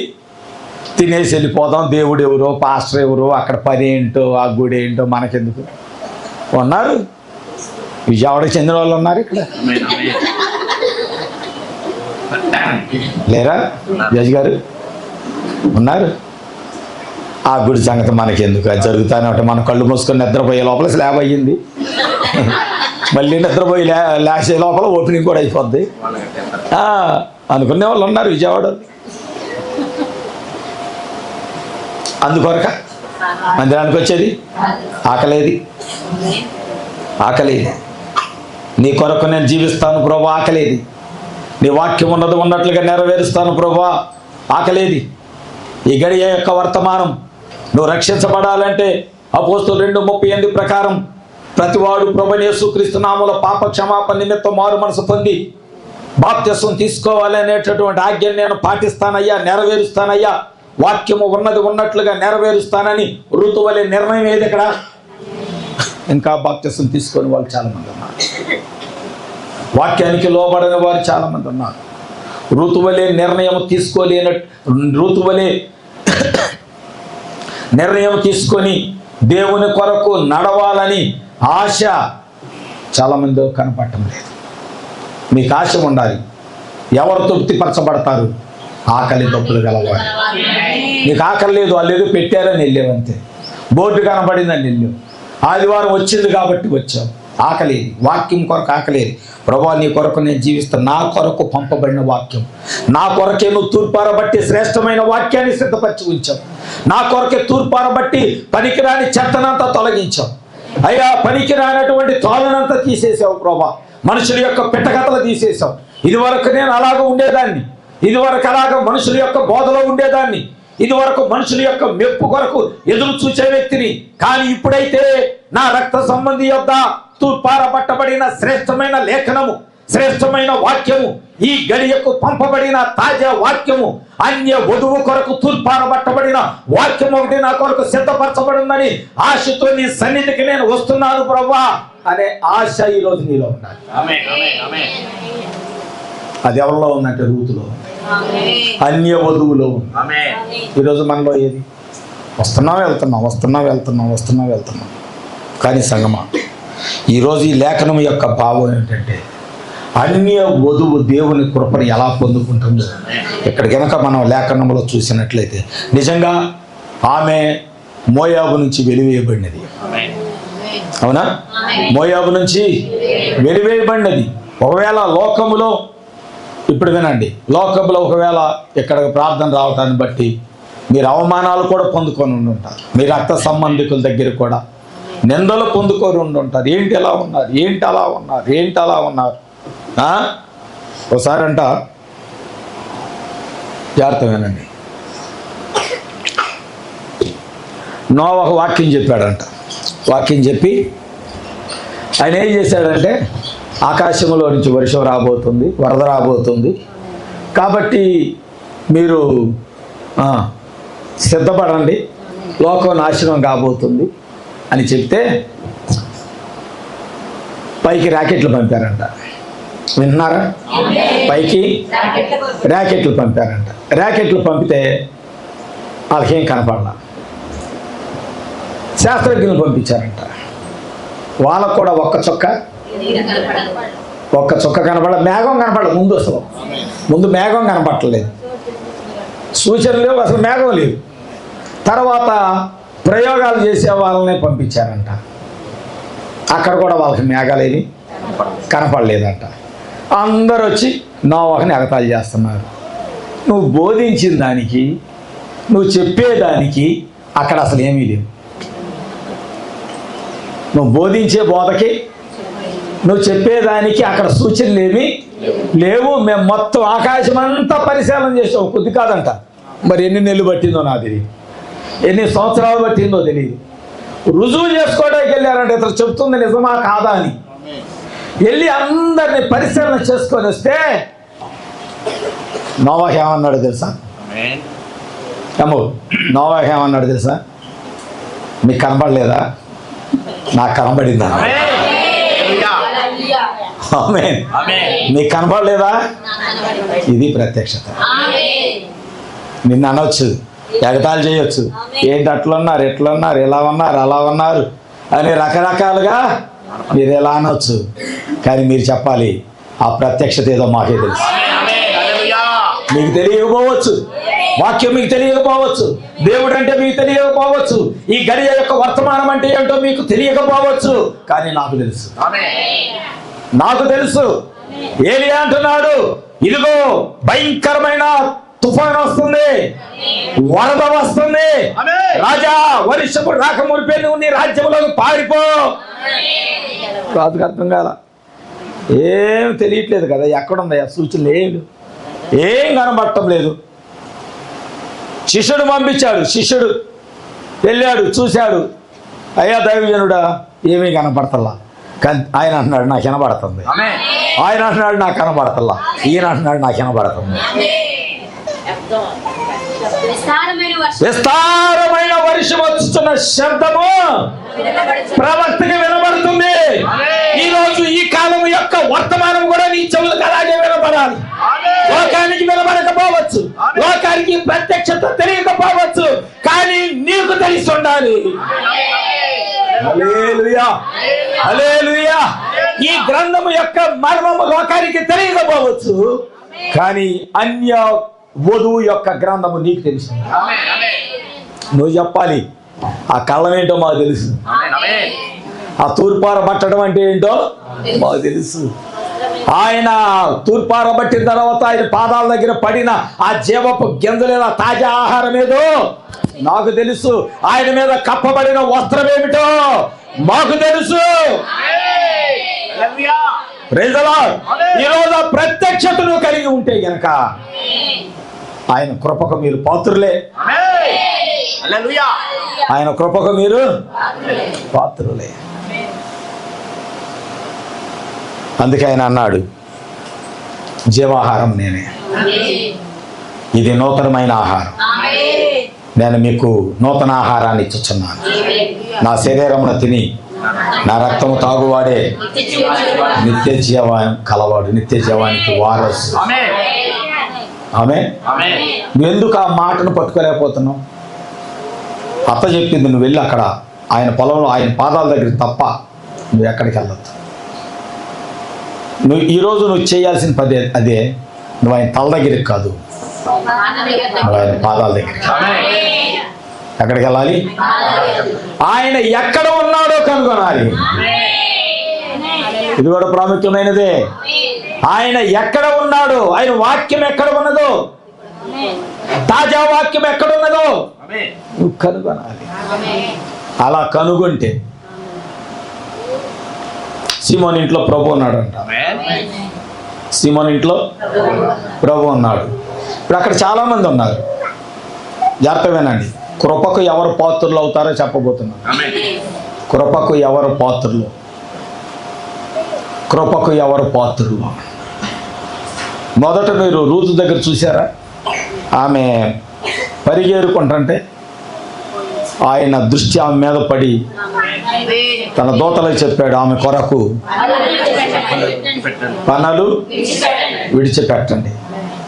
తినేసి వెళ్ళిపోదాం, దేవుడు ఎవరో పాస్టర్ ఎవరో అక్కడ పని ఏంటో ఆ గుడి ఏంటో మనకెందుకు. ఉన్నారు, విజయవాడకి చెందిన వాళ్ళు ఉన్నారు ఇక్కడ, లేరా జడ్జి గారు? ఉన్నారు. ఆ గుడి సంగతి మనకెందుకు, అది జరుగుతానే ఉంటే మన కళ్ళు మూసుకొని నిద్రపోయే లోపల స్లాబ్ అయ్యింది, మళ్ళీ నిద్రపోయి లేచే లోపల ఓపెనింగ్ కూడా అయిపోద్ది అనుకునే వాళ్ళు ఉన్నారు విజయవాడ. అందుకొరక మందిరానికి వచ్చేది ఆకలేది, ఆకలేది. నీ కొరకు నేను జీవిస్తాను ప్రభా, ఆకలేది. నీ వాక్యం ఉన్నది ఉన్నట్లుగా నెరవేరుస్తాను ప్రభా, ఆకలేది. ఈ గడియ యొక్క వర్తమానం నువ్వు రక్షించబడాలంటే అపోస్తలులు 2:38 ప్రకారం ప్రతివాడు ప్రభువైన యేసుక్రీస్తు నామములో పాప క్షమాపణ నిమిత్తం మారు మనసు పొంది బాప్తిసం తీసుకోవాలి అనేటటువంటి ఆజ్ఞను నేను పాటిస్తానయ్యా, నెరవేరుస్తానయ్యా, వాక్యము ఉన్నది ఉన్నట్లుగా నెరవేరుస్తానని ఋతువలే నిర్ణయం ఏది ఇక్కడ? ఇంకా బాప్తిసం తీసుకొని వాళ్ళు చాలామంది ఉన్నారు, వాక్యానికి లోబడని వారు చాలామంది ఉన్నారు. ఋతువలే నిర్ణయం నిర్ణయం తీసుకొని దేవుని కొరకు నడవాలని ఆశ చాలామంది కనపడటం లేదు. మీకు ఆశ ఉండాలి. ఎవరు తృప్తిపరచబడతారు? ఆకలి దప్పులు గలవారు. నీకు ఆకలి లేదు, వాళ్ళు ఏదో పెట్టారని వెళ్ళావంతే, బోర్డు కనపడిందని వెళ్ళావు, ఆదివారం వచ్చింది కాబట్టి వచ్చావు. ఆకలేదు, వాక్యం కొరకు ఆకలేదు. ప్రభువా నీ కొరకు నేను జీవిస్తాను, నా కొరకు పంపబడిన వాక్యం, నా కొరకే నువ్వు తూర్పారబట్టి శ్రేష్టమైన వాక్యాన్ని సిద్ధపరిచి ఉంచావు, నా కొరకే తూర్పారబట్టి పనికిరాని చెత్తనంతా తొలగించావు అయ్యా, పనికిరానటువంటి తోలనంతా తీసేసావు ప్రభా, మనుషుల యొక్క పిట్టకథలు తీసేసావు. ఇదివరకు నేను అలాగ ఉండేదాన్ని, ఇదివరకు అలాగ మనుషుల యొక్క బోధలో ఉండేదాన్ని, ఇదివరకు మనుషుల యొక్క మెప్పు కొరకు ఎదురు చూసే వ్యక్తిని, కానీ ఇప్పుడైతే నా రక్త సంబంధి యొక్క తూర్పారబట్టబడిన శ్రేష్టమైన లేఖనము, శ్రేష్టమైన వాక్యము, ఈ గడియకు పంపబడిన తాజా వాక్యము, అన్య వధువు కొరకు తూర్పారబట్టబడిన వాక్యం ఒకటి నా కొరకు సిద్ధపరచబడిందని ఆశతో నీ సన్నిధికి నేను వస్తున్నాను ప్రభువా అనే ఆశ ఈరోజు నీలో ఉండాలి. అది ఎవరిలో ఉందంటే రూతులో ఉంది, అన్య వధువులో ఉంది. ఈరోజు మనలో ఏది? వస్తున్నాం వెళ్తున్నాం. కానీ సంగమా, ఈరోజు ఈ లేఖనం యొక్క భావం ఏంటంటే అన్య వధువు దేవుని కృపను ఎలా పొందుకుంటుందో ఇక్కడ కనుక మనం లేఖనంలో చూసినట్లయితే నిజంగా ఆమె మోయాబు నుంచి వెలివేయబడినది. అవునా? మోయాబు నుంచి వెలివేయబడినది. ఒకవేళ లోకములో, ఇప్పుడు వినండి, లోకంలో ఒకవేళ ఇక్కడ ప్రార్థన రావటాన్ని బట్టి మీరు అవమానాలు కూడా పొందుకొని ఉండుంటారు, మీ రక్త సంబంధికుల దగ్గర కూడా నిందలు పొందుకొని ఉండుంటారు. ఏంటి అలా ఉన్నారు ఒకసారి అంట, జాగ్రత్త వినండి, నోవహు వాక్యం చెప్పాడంట. వాక్యం చెప్పి ఆయన ఏం చేశాడంటే, ఆకాశంలో నుంచి వర్షం రాబోతుంది, వరద రాబోతుంది, కాబట్టి మీరు సిద్ధపడండి, లోకం నాశనం కాబోతుంది అని చెప్తే పైకి ర్యాకెట్లు పంపారంట. వింటున్నారా? పైకి ర్యాకెట్లు పంపారంట. ర్యాకెట్లు పంపితే వాళ్ళకేం కనపడాల. శాస్త్రజ్ఞులు పంపించారంట, వాళ్ళకు కూడా ఒక్క చుక్క కనపడ, మేఘం కనపడదు ముందు మేఘం కనపడలేదు, సూచన లేవు, అసలు మేఘం లేవు. తర్వాత ప్రయోగాలు చేసే వాళ్ళనే పంపించారంట, అక్కడ కూడా వాళ్ళకి మేఘాలేవి కనపడలేదంట. అందరూ వచ్చి నోవహుని ఎగతాళి చేస్తున్నారు. నువ్వు బోధించిన దానికి, నువ్వు చెప్పేదానికి అక్కడ అసలు ఏమీ లేవు. నువ్వు బోధించే బోధకి, నువ్వు చెప్పేదానికి అక్కడ సూచనలు ఏమీ లేవు. మేము మొత్తం ఆకాశం అంతా పరిశీలన చేసావు, కొద్ది కాదంట. మరి ఎన్ని నెలలు పట్టిందో నాకు తెలియదు, ఎన్ని సంవత్సరాలు పట్టిందో తెలియదు. రుజువు చేసుకోవడానికి వెళ్ళారంటే ఇతను చెప్తుంది నిజమా కాదా అని వెళ్ళి అందరినీ పరిశీలన చేసుకొని వస్తే నోవహు ఏమన్నాడు తెలుసా? నోవహు ఏమన్నాడు తెలుసా? మీకు కనపడలేదా? నాకు కనబడిందా? ఆమేన్. మీకు కనబడలేదా? ఇది ప్రత్యక్షత. నిన్ను అనొచ్చు, ఎగతాళి చేయొచ్చు, ఏంటి అట్లున్నారు, ఎట్లున్నారు, ఇలా ఉన్నారు, అలా ఉన్నారు అని రకరకాలుగా మీరు ఎలా అనొచ్చు. కానీ మీరు చెప్పాలి, ఆ ప్రత్యక్షత ఏదో మాకే తెలుసు. మీకు తెలియకపోవచ్చు, వాక్యం మీకు తెలియకపోవచ్చు, దేవుడు అంటే మీకు తెలియకపోవచ్చు, ఈ గడియ యొక్క వర్తమానం అంటే ఏంటో మీకు తెలియకపోవచ్చు, కానీ నాకు తెలుసు. నాకు తెలుసు. ఏలియా అంటున్నాడు, ఇదిగో భయంకరమైన తుఫాను వస్తుంది, వరద వస్తుంది, రాజా వర్షము రాకమునిపే నువ్వు నీ రాజ్యంలోకి పారిపో. రాజుకు అర్థం కాల, ఏం తెలియట్లేదు కదా, ఎక్కడుంది ఆ సూచన లేదు, ఏం కనబడటం లేదు. శిష్యుడు పంపించాడు, శిష్యుడు వెళ్ళాడు, చూశాడు, అయ్యా దైవజనుడా ఏమీ కనపడతల్లా. కానీ ఆయన అంటున్నాడు నాకు వినబడుతుంది, ఆయన అంటున్నాడు నాకు కనబడతల్లా, ఈయన అంటున్నాడు నాకు వినబడుతుంది. విస్తారమైన వర్షం వస్తున్న శబ్దము ప్రవక్తకి వినబడుతుంది. ఈ రోజు ఈ కాలం యొక్క వర్తమానం కూడా నీ చెవులకు అలాగే వినబడాలి. లోకానికి వినబడకపోవచ్చు, లోకానికి ప్రత్యక్షత తెలియకపోవచ్చు, కానీ నీకు తెలిసి ఉండాలి. హల్లెలూయా, హల్లెలూయా. ఈ గ్రంథము యొక్క మర్మము లోకానికి తెలియకపోవచ్చు, కానీ అన్య వధువు యొక్క గ్రంథము నీకు తెలుసు. నువ్వు చెప్పాలి, ఆ కళ్ళం ఏంటో మాకు తెలుసు, ఆ తూర్పార పట్టడం అంటే ఏంటో మాకు తెలుసు. ఆయన తూర్పార పట్టిన తర్వాత ఆయన పాదాల దగ్గర పడిన ఆ జీవపు గింజలేదా తాజా ఆహారం ఏదో నాకు తెలుసు. ఆయన మీద కప్పబడిన వస్త్రం ఏమిటో మాకు తెలుసు. ఈరోజు ప్రత్యక్షతను కలిగి ఉంటే గనక ఆయన కృపకు మీరు పాత్రులే. ఆయన కృపకు మీరు పాత్రులే. అందుకే ఆయన అన్నాడు, జీవాహారం నేనే, ఇది నూతనమైన ఆహారం, నేను మీకు నూతన ఆహారాన్ని ఇచ్చుచున్నాను. నా శరీరమును తిని నా రక్తము తాగువాడే నిత్య జీవం కలవాడు, నిత్య జీవానికి వారసు. ఆమేన్. నువ్వు ఎందుకు ఆ మాటను పట్టుకోలేకపోతున్నావు? అత్త చెప్పింది, నువ్వు వెళ్ళి అక్కడ ఆయన పొలంలో ఆయన పాదాల దగ్గర తప్ప నువ్వు ఎక్కడికి వెళ్ళొద్దు. నువ్వు ఈరోజు నువ్వు చేయాల్సిన పదే అదే, నువ్వు ఆయన తల దగ్గరికి కాదు, నువ్వు ఆయన పాదాల దగ్గరికి. ఎక్కడికి వెళ్ళాలి? ఆయన ఎక్కడ ఉన్నాడో కనుగొనాలి. ఇది కూడా ప్రాముఖ్యమైనదే. ఆయన ఎక్కడ ఉన్నాడో, ఆయన వాక్యం ఎక్కడ ఉన్నదో, తాజా వాక్యం ఎక్కడ ఉన్నదో నువ్వు కనుగొనాలి. అలా కనుగొంటే సీమోన్ ఇంట్లో ప్రభు ఉన్నాడంట. సీమోన్ ఇంట్లో ప్రభు ఉన్నాడు. ఇప్పుడు అక్కడ చాలా మంది ఉన్నారు. జాగ్రత్తగా వినండి. కృపకు ఎవరు పాత్రులు అవుతారో చెప్పబోతున్నారు. కృపకు ఎవరు పాత్రులు, కృపకు ఎవరు పాత్రులు. మొదట మీరు రూతు దగ్గర చూసారా? ఆమె పరిగేరుకుంటుంటే ఆయన దృష్టి ఆమె మీద పడి తన దూతలకు చెప్పాడు, ఆమె కొరకు పనులు విడిచిపెట్టండి.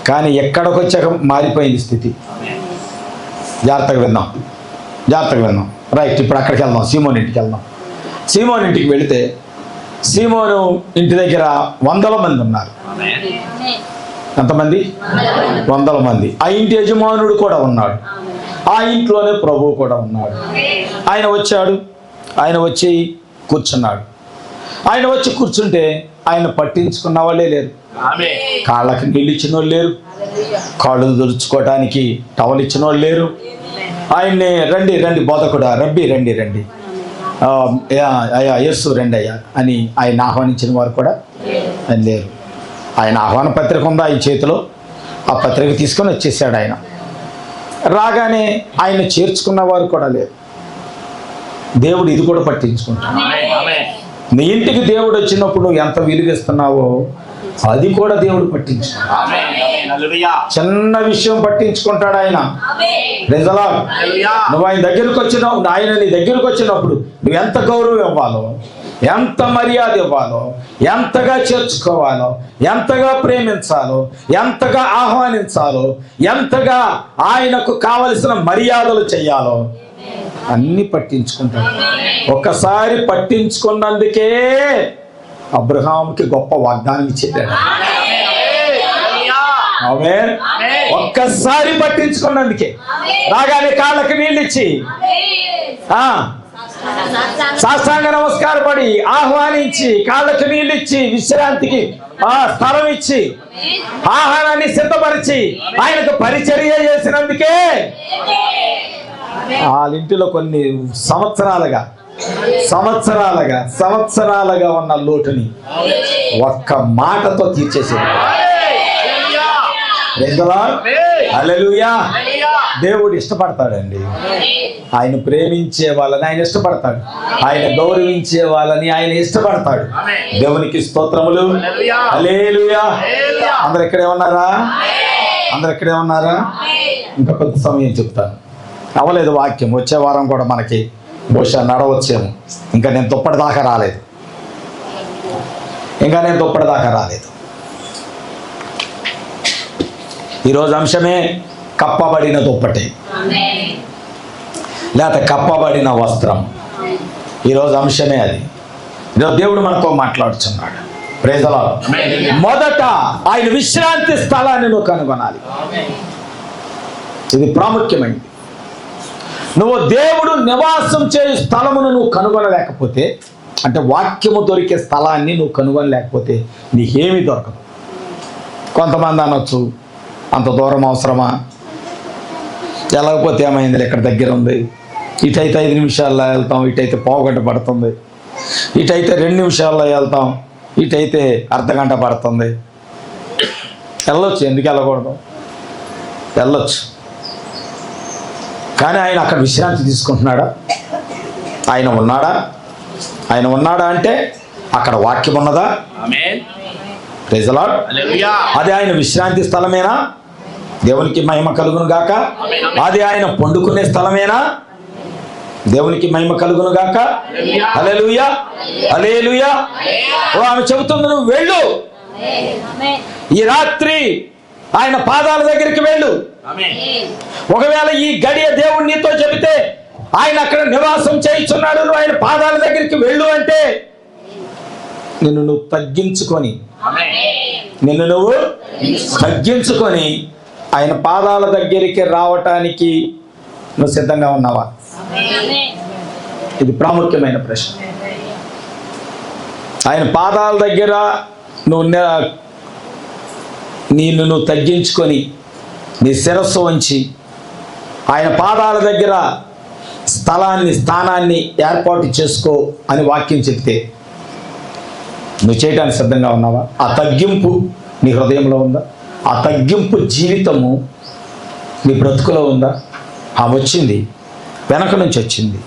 కానీ ఎక్కడికి వచ్చాక మారిపోయింది స్థితి. జాగ్రత్తగా విన్నాం, జాగ్రత్తగా విన్నాం. రైట్, ఇప్పుడు అక్కడికి వెళ్దాం, సీమోన్ ఇంటికి వెళ్దాం. సీమోన్ ఇంటికి వెళితే సీమోను ఇంటి దగ్గర 100 మంది ఉన్నారు. ఎంతమంది? 100 మంది. ఆ ఇంటి యజమానుడు కూడా ఉన్నాడు, ఆ ఇంట్లోనే ప్రభువు కూడా ఉన్నాడు. ఆయన వచ్చాడు, ఆయన వచ్చి కూర్చున్నాడు. ఆయన వచ్చి కూర్చుంటే ఆయన పట్టించుకున్న వాళ్ళే లేరు. కాళ్ళకి నీళ్ళు ఇచ్చిన వాళ్ళు లేరు, కాళ్ళు దుడుచుకోవడానికి టవల్ ఇచ్చిన వాళ్ళు లేరు. ఆయన్ని రండి రండి బోధకుడా, రబ్బీ రండి రండి, అయ్యా యేసు రండి అయ్యా అని ఆయన ఆహ్వానించిన వారు కూడా ఆయన లేరు. ఆయన ఆహ్వాన పత్రిక ఉందా ఆయన చేతిలో, ఆ పత్రిక తీసుకొని వచ్చేసాడు. ఆయన రాగానే ఆయన చేర్చుకున్న వారు కూడా లేరు. దేవుడు ఇది కూడా పట్టించుకుంటాడు. నీ ఇంటికి దేవుడు వచ్చినప్పుడు ఎంత విలువిస్తున్నావో అది కూడా దేవుడు పట్టించుకుంటాడు. చిన్న విషయం పట్టించుకుంటాడు ఆయన. ఆమేన్. Praise the Lord. నువ్వు ఆయన దగ్గరికి వచ్చినప్పుడు, ఆయన నీ దగ్గరికి వచ్చినప్పుడు నువ్వు ఎంత గౌరవం ఇవ్వాలో, ఎంత మర్యాద ఇవ్వాలో, ఎంతగా చేర్చుకోవాలో, ఎంతగా ప్రేమించాలో, ఎంతగా ఆహ్వానించాలో, ఎంతగా ఆయనకు కావలసిన మర్యాదలు చెయ్యాలో అన్ని పట్టించుకుంటాడు. ఒక్కసారి పట్టించుకున్నందుకే అబ్రహాముకి గొప్ప వాగ్దానం ఇచ్చేటాడు. ఆమేన్. ఒక్కసారి పట్టించుకున్నందుకే రాగానే కాళ్ళకి నీళ్ళు ఇచ్చి సాష్టాంగ నమస్కారపడి ఆహ్వానించి కాళ్ళకి నీళ్ళు ఇచ్చి విశ్రాంతికి స్థలం ఇచ్చి ఆహారాన్ని సిద్ధపరిచి ఆయనకు పరిచర్య చేసినందుకే వాళ్ళ ఇంటిలో కొన్ని సంవత్సరాలుగా ఉన్న లోటుని ఒక్క మాటతో తీర్చేసేది. హల్లెలూయా. దేవుడు ఇష్టపడతాడండి. ఆయన ప్రేమించే వాళ్ళని ఆయన ఇష్టపడతాడు. ఆయన గౌరవించే వాళ్ళని ఆయన ఇష్టపడతాడు. దేవునికి స్తోత్రములు. హల్లెలూయా. అందరు ఇక్కడే ఉన్నారా? ఇంకా కొంత సమయం చెప్తాను. అవ్వలేదు వాక్యం, వచ్చే వారం కూడా మనకి బహుశా నడవచ్చేమో. ఇంకా నేను దుప్పటిదాకా రాలేదు. ఈరోజు అంశమే కప్పబడిన దుప్పటి లేకపోతే కప్పబడిన వస్త్రం. ఈరోజు అంశమే అది. ఈరోజు దేవుడు మనతో మాట్లాడుతున్నాడు. Praise the Lord. మొదట ఆయన విశ్రాంతి స్థలాన్ని నువ్వు కనుగొనాలి. ఇది ప్రాముఖ్యమైనది. నువ్వు దేవుడు నివాసం చేయు స్థలమును నువ్వు కనుగొనలేకపోతే, అంటే వాక్యము దొరికే స్థలాన్ని నువ్వు కనుగొనలేకపోతే నీకేమీ దొరకదు. కొంతమంది అనొచ్చు, అంత దూరం అవసరమా, వెళ్ళకపోతే ఏమైంది, ఇక్కడ దగ్గర ఉంది, ఇటైతే 5 నిమిషాల్లో వెళ్తాం, ఇటైతే పావుగంట పడుతుంది, ఇటైతే 2 నిమిషాల్లో వెళ్తాం, ఇటైతే అర్ధగంట పడుతుంది. వెళ్ళొచ్చు, ఎందుకు వెళ్ళకూడదు? వెళ్ళొచ్చు. కానీ ఆయన అక్కడ విశ్రాంతి తీసుకుంటున్నాడా? ఆయన ఉన్నాడా అంటే అక్కడ వాక్యం ఉన్నదా? Praise the Lord. అది ఆయన విశ్రాంతి స్థలమేనా? దేవునికి మహిమ కలుగును గాక. అది ఆయన పండుకునే స్థలమేనా? దేవునికి మహిమ కలుగును గాక. హల్లెలూయా, హల్లెలూయా. ఆమె చెబుతుంది, నువ్వు వెళ్ళు, ఈ రాత్రి ఆయన పాదాల దగ్గరికి వెళ్ళు. ఒకవేళ ఈ గడియ దేవుడు నీతో చెబితే ఆయన అక్కడ నివాసం చేయించున్నాడు, నువ్వు ఆయన పాదాల దగ్గరికి వెళ్ళు అంటే నిన్ను తగ్గించుకొని ఆయన పాదాల దగ్గరికి రావటానికి నువ్వు సిద్ధంగా ఉన్నావా? ఇది ప్రాముఖ్యమైన ప్రశ్న. ఆయన పాదాల దగ్గర నువ్వు తగ్గించుకొని నీ శిరస్సు వంచి ఆయన పాదాల దగ్గర స్థానాన్ని ఏర్పాటు చేసుకో అని వాక్యం చెప్తే నువ్వు చేయడానికి సిద్ధంగా ఉన్నావా? ఆ తగ్గింపు నీ హృదయంలో ఉందా? ఆ తగ్గింపు జీవితము నీ బ్రతుకులో ఉందా? వచ్చింది, వెనక నుంచి వచ్చింది.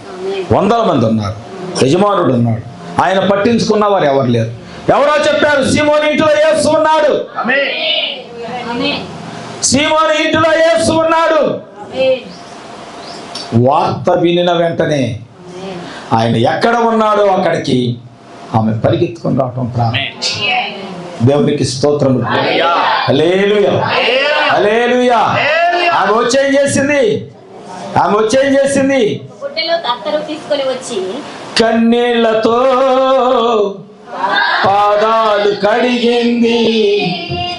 100 మంది ఉన్నారు, యజమానుడు ఉన్నాడు, ఆయన పట్టించుకున్న వారు ఎవరు లేరు. ఎవరో చెప్పారు, సీమోను ఇంటిలో యేసు ఉన్నాడు. సీమోను ఇంటిలో యేసు ఉన్నాడు. వార్త వినిన వెంటనే ఆయన ఎక్కడ ఉన్నాడో అక్కడికి ఆమె పరిగెత్తుకొని రావటం ప్రారంభించింది. దేవునికి స్తోత్రములు. హల్లెలూయా, హల్లెలూయా. ఆమె వచ్చేం చేసింది? కన్నీళ్లతో పాదాలు కడిగింది,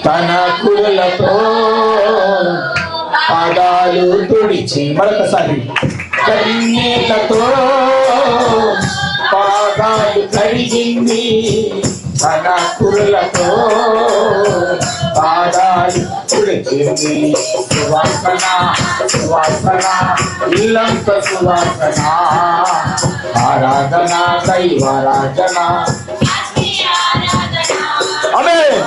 తన కురులతో పాదాలు తుడిచి. మరొకసారి, కన్నీళ్లతో పాదాలు కడిగింది, తన కురులతో పాదాలు తుడిచింది. సువాసన ఇల్లంత సువాసన, ఆరాధన దైవారాధన. ఆమేన్.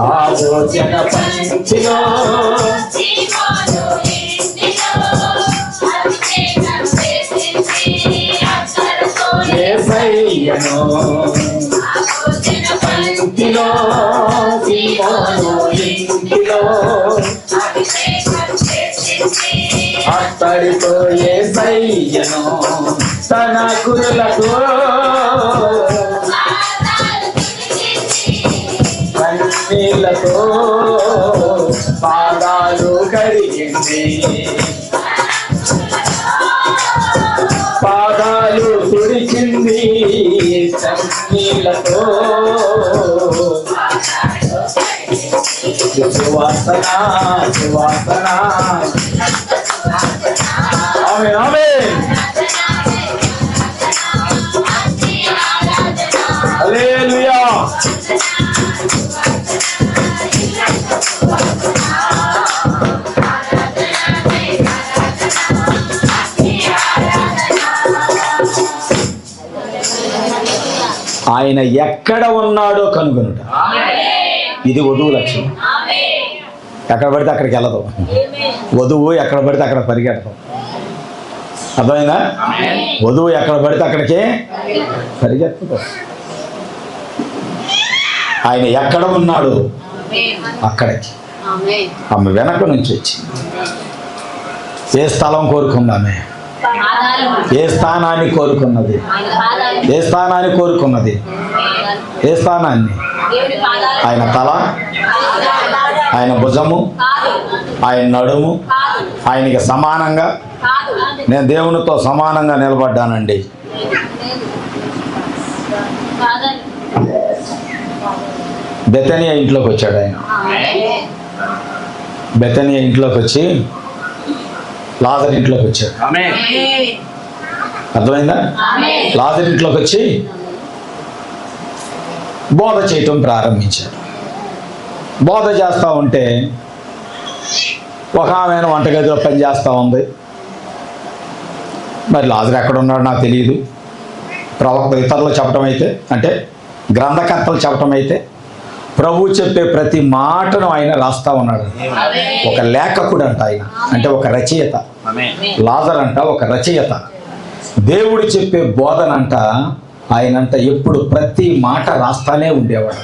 ఆలోచన పంచిలో సయ్యను పంక్తిలో సీమోను ఇంటిలో అత్తడితో యేసయ్యను తన కురులకు కన్నీళ్లతో పాదాలు కడిగింది పాదాలు తుడిచింది కన్నీళ్లతో సువాసన సువాసన ఆమేన్ ఆమేన్ హల్లెలూయా ఆయన ఎక్కడ ఉన్నాడో కనుగొనుట ఇది వధువు లక్ష్యం. ఎక్కడ పడితే అక్కడికి వెళ్ళదు వధువు, ఎక్కడ పడితే అక్కడ పరిగెడతాం. అర్థమైందా? వధువు ఎక్కడ పడితే అక్కడికే పరిగెత్తుతాం. ఆయన ఎక్కడ ఉన్నాడు అక్కడికి. ఆమె వెనక నుంచి వచ్చి ఏ స్థలం కోరుకుందామే, ఏ స్థానాన్ని కోరుకున్నది, ఏ స్థానాన్ని కోరుకున్నది, ఏ స్థానాన్ని? ఆయన తల, ఆయన భుజము, ఆయన నడుము, ఆయనకి సమానంగా. నేను దేవునితో సమానంగా నిలబడ్డానండి. బెతనియా ఇంట్లోకి వచ్చాడు ఆయన. బెతనియా ఇంట్లోకి వచ్చి లాజర్ ఇంట్లోకి వచ్చాడు. అర్థమైందా? లాజర్ ఇంట్లోకి వచ్చి బోధ చేయటం ప్రారంభించాడు. బోధ చేస్తూ ఉంటే ఒక ఆమె వంటగదిలో పని చేస్తూ ఉంది. మరి లాజర్ ఎక్కడ ఉన్నాడు నాకు తెలియదు. ప్రవక్త ఇతరులు చెప్పటం అయితే, అంటే గ్రంథకర్తలు చెప్పటం అయితే, ప్రభు చెప్పే ప్రతి మాటను ఆయన రాస్తా ఉన్నాడు. ఒక లేఖకుడు అంట ఆయన, అంటే ఒక రచయిత. లాజర్ అంట ఒక రచయిత. దేవుడు చెప్పే బోధనంట ఆయనంట ఎప్పుడు ప్రతి మాట రాస్తానే ఉండేవాడు.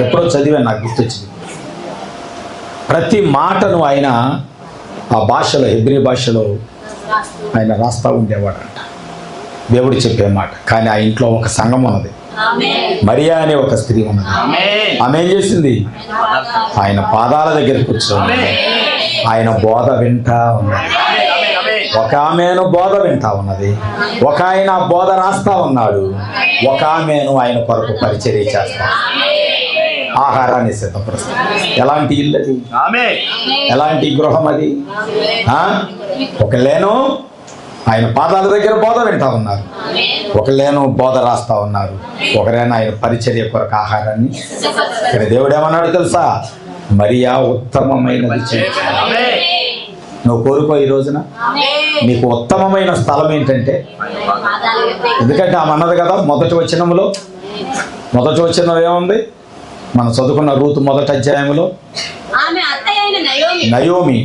ఎప్పుడో చదివా, నాకు గుర్తొచ్చింది. ప్రతి మాటను ఆయన ఆ భాషలో, హెబ్రీ భాషలో ఆయన రాస్తా ఉండేవాడంట, దేవుడు చెప్పే మాట. కానీ ఆ ఇంట్లో ఒక సంఘం ఉన్నది, మరియా అనే ఒక స్త్రీ ఉన్నది. ఆమె ఏం చేసింది? ఆయన పాదాల దగ్గర కూర్చొని ఆయన బోధ వింటా ఉన్నది. ఒక ఆమెను బోధ వింటా ఉన్నది, ఒక ఆయన బోధ రాస్తా ఉన్నాడు, ఒక ఆమెను ఆయన కొరకు పరిచర్య చేస్తా, ఆహారాన్ని సిద్ధపరుస్తాడు. ఎలాంటి ఇల్లు అది? ఎలాంటి గృహం అది? ఒకళ్ళేను ఆయన పాదాల దగ్గర బోధ వింటా ఉన్నారు, ఒకళ్ళేను బోధ రాస్తా ఉన్నారు, ఒకరైనా ఆయన పరిచర్య కొరకు ఆహారాన్ని. ఇక్కడ దేవుడు ఏమన్నాడు తెలుసా? మరియా ఉత్తమమైనది చేయించాడు. నువ్వు కోరుకో ఈ రోజున నీకు ఉత్తమమైన స్థలం ఏంటంటే, ఎందుకంటే ఆమె అన్నది కదా మొదటి వచనంలో ఏముంది? మనం చదువుకున్న రూతు మొదటి అధ్యాయంలో, నయోమి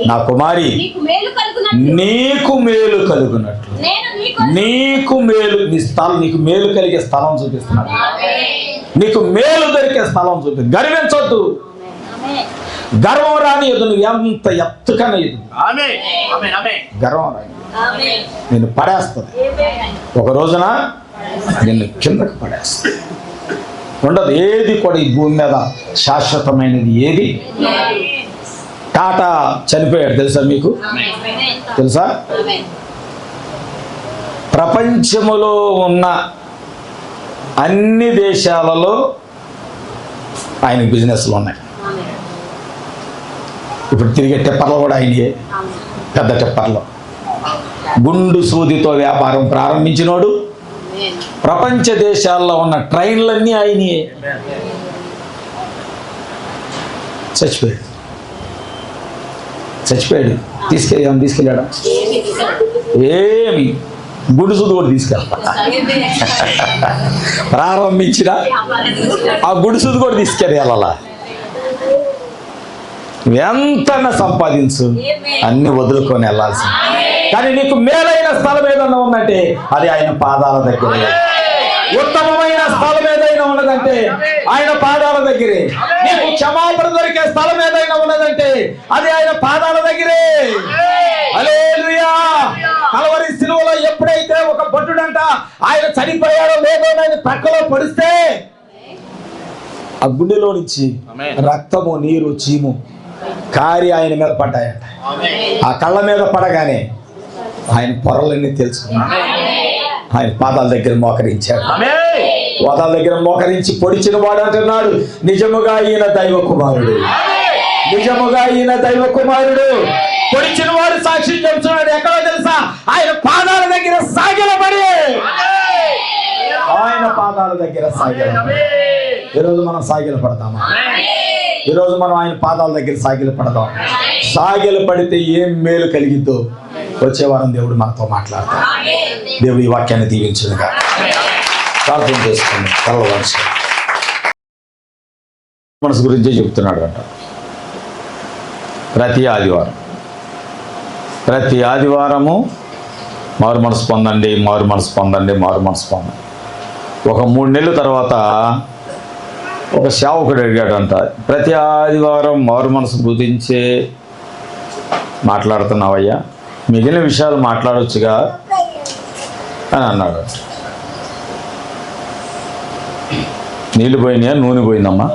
నా కుమారి నీకు మేలు కలుగునట్లు, నీకు మేలు, నీ స్థలం, నీకు మేలు కలిగే స్థలం చూపిస్తున్నాడు, నీకు మేలు దొరికే స్థలం చూపి. గర్వించొద్దు, గర్వం రాని ఎదు, నువ్వు ఎంత ఎత్తుకన్నా ఎదు, గర్వం రాని నేను పడేస్తుంది. ఒక రోజున నిన్ను కిందకు పడేస్తుంది. ఉండదు ఏది కూడా ఈ భూమి మీద శాశ్వతమైనది ఏది. టాటా చనిపోయాడు తెలుసా మీకు? తెలుసా? ప్రపంచములో ఉన్న అన్ని దేశాలలో ఆయనకు బిజినెస్లు ఉన్నాయి. ఇప్పుడు తిరిగే టిప్పర్లు కూడా ఆయనయే, పెద్ద టిప్పర్లు. గుండు సూదితో వ్యాపారం ప్రారంభించినోడు. ప్రపంచ దేశాల్లో ఉన్న ట్రైన్లన్నీ ఆయనయే. చచ్చిపోయాడు. తీసుకెళ్ళాడా? ఏమి గుండు సూది కూడా తీసుకెళ్తా. ప్రారంభించిన ఆ గుండు సూది కూడా తీసుకెళ్ళాలా? ఎంతన్నా సంపాదించు, అన్ని వదులుకొని వెళ్ళాల్సింది. కానీ నీకు మేలైన స్థలం ఏదన్నా ఉందంటే అది ఆయన పాదాల దగ్గర. ఉత్తమమైన స్థలం ఏదైనా ఉన్నదంటే ఆయన పాదాల దగ్గరే. నీకు క్షమాపణ దొరికే స్థలం ఏదైనా ఉన్నదంటే అది ఆయన పాదాల దగ్గరే. హల్లెలూయా. కల్వరి శిలువలో ఎప్పుడైతే ఒక భటుడంట ఆయన చనిపోయాడో లేదో ఆయన ప్రక్కలో పడిస్తే ఆ గుండెలో నుంచి రక్తము, నీరు, చీము కారి ఆయన మీద పడ్డాయంట. ఆ కళ్ళ మీద పడగానే ఆయన పొరలన్నీ తెలుసుకున్నాడు. ఆయన పాదాల దగ్గర మోకరించాడు. పాదాల దగ్గర మోకరించి పొడిచిన వాడు అంటున్నాడు, నిజముగా ఈయన దైవ కుమారుడు, నిజముగా ఈయన దైవ కుమారుడు. పొడిచిన వాడు సాక్ష్యం చెబుతున్నాడు. ఎక్కడో తెలుసా? ఆయన పాదాల దగ్గర సాగిలపడి, ఆయన పాదాల దగ్గర సాగిలపడి. ఈరోజు మనం సాగిల పడతామా? ఈరోజు మనం ఆయన పాదాల దగ్గర సాగిల పడదాం. సాగిల పడితే ఏం మేలు కలిగిద్దో వచ్చే వారం దేవుడు మనతో మాట్లాడతాడు. దేవుడు ఈ వాక్యాన్ని దీవించుగా. ప్రార్థన చేసుకోండి. కలవలసి మనసు గురించే చెప్తున్నాడు అంట. ప్రతి ఆదివారము మారు మనసు పొందండి, మారు మనసు పొందండి, మారు మనసు పొందండి. ఒక 3 నెలల తర్వాత ఒక సేవకుడు అడిగాడంట, ప్రతి ఆదివారం మారు మనసు గురించే మాట్లాడుతున్నావయ్యా, మిగిలిన విషయాలు మాట్లాడొచ్చుగా అని అన్నాడు. నీళ్ళు పోయినాయా, నూనె పోయిందమ్మా?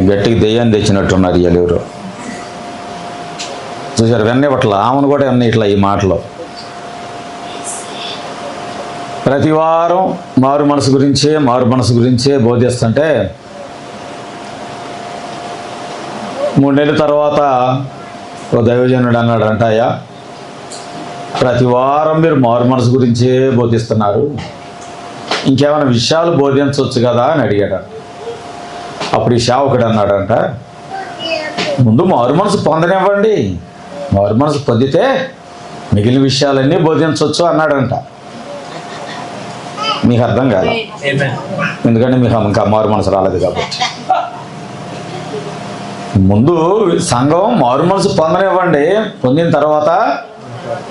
గట్టికి దెయ్యాన్ని తెచ్చినట్టున్నారు ఇవాళ ఎవరు చూసారు. వెన్న పట్ల ఆమెను కూడా అన్నీ ఇట్లా ఈ మాటలో ప్రతి వారం మారు మనసు గురించే బోధిస్తుంటే 3 నెలల తర్వాత ఓ దైవజనుడు అన్నాడు అయ్యా, ప్రతి వారం మీరు మారు మనసు గురించే బోధిస్తున్నారు, ఇంకేమైనా విషయాలు బోధించవచ్చు కదా అని అడిగాడు. అప్పుడు ఈ సేవకుడు అన్నాడంట, ముందు మారు మనసు పొందనివ్వండి, మారు మనసు పొందితే మిగిలిన విషయాలన్నీ బోధించవచ్చు అన్నాడంట. మీకు అర్థం కాదు, ఎందుకంటే మీకు ఇంకా మారు మనసు రాలేదు కాబట్టి. ముందు సంఘం మారు మనసు పొందనివ్వండి, పొందిన తర్వాత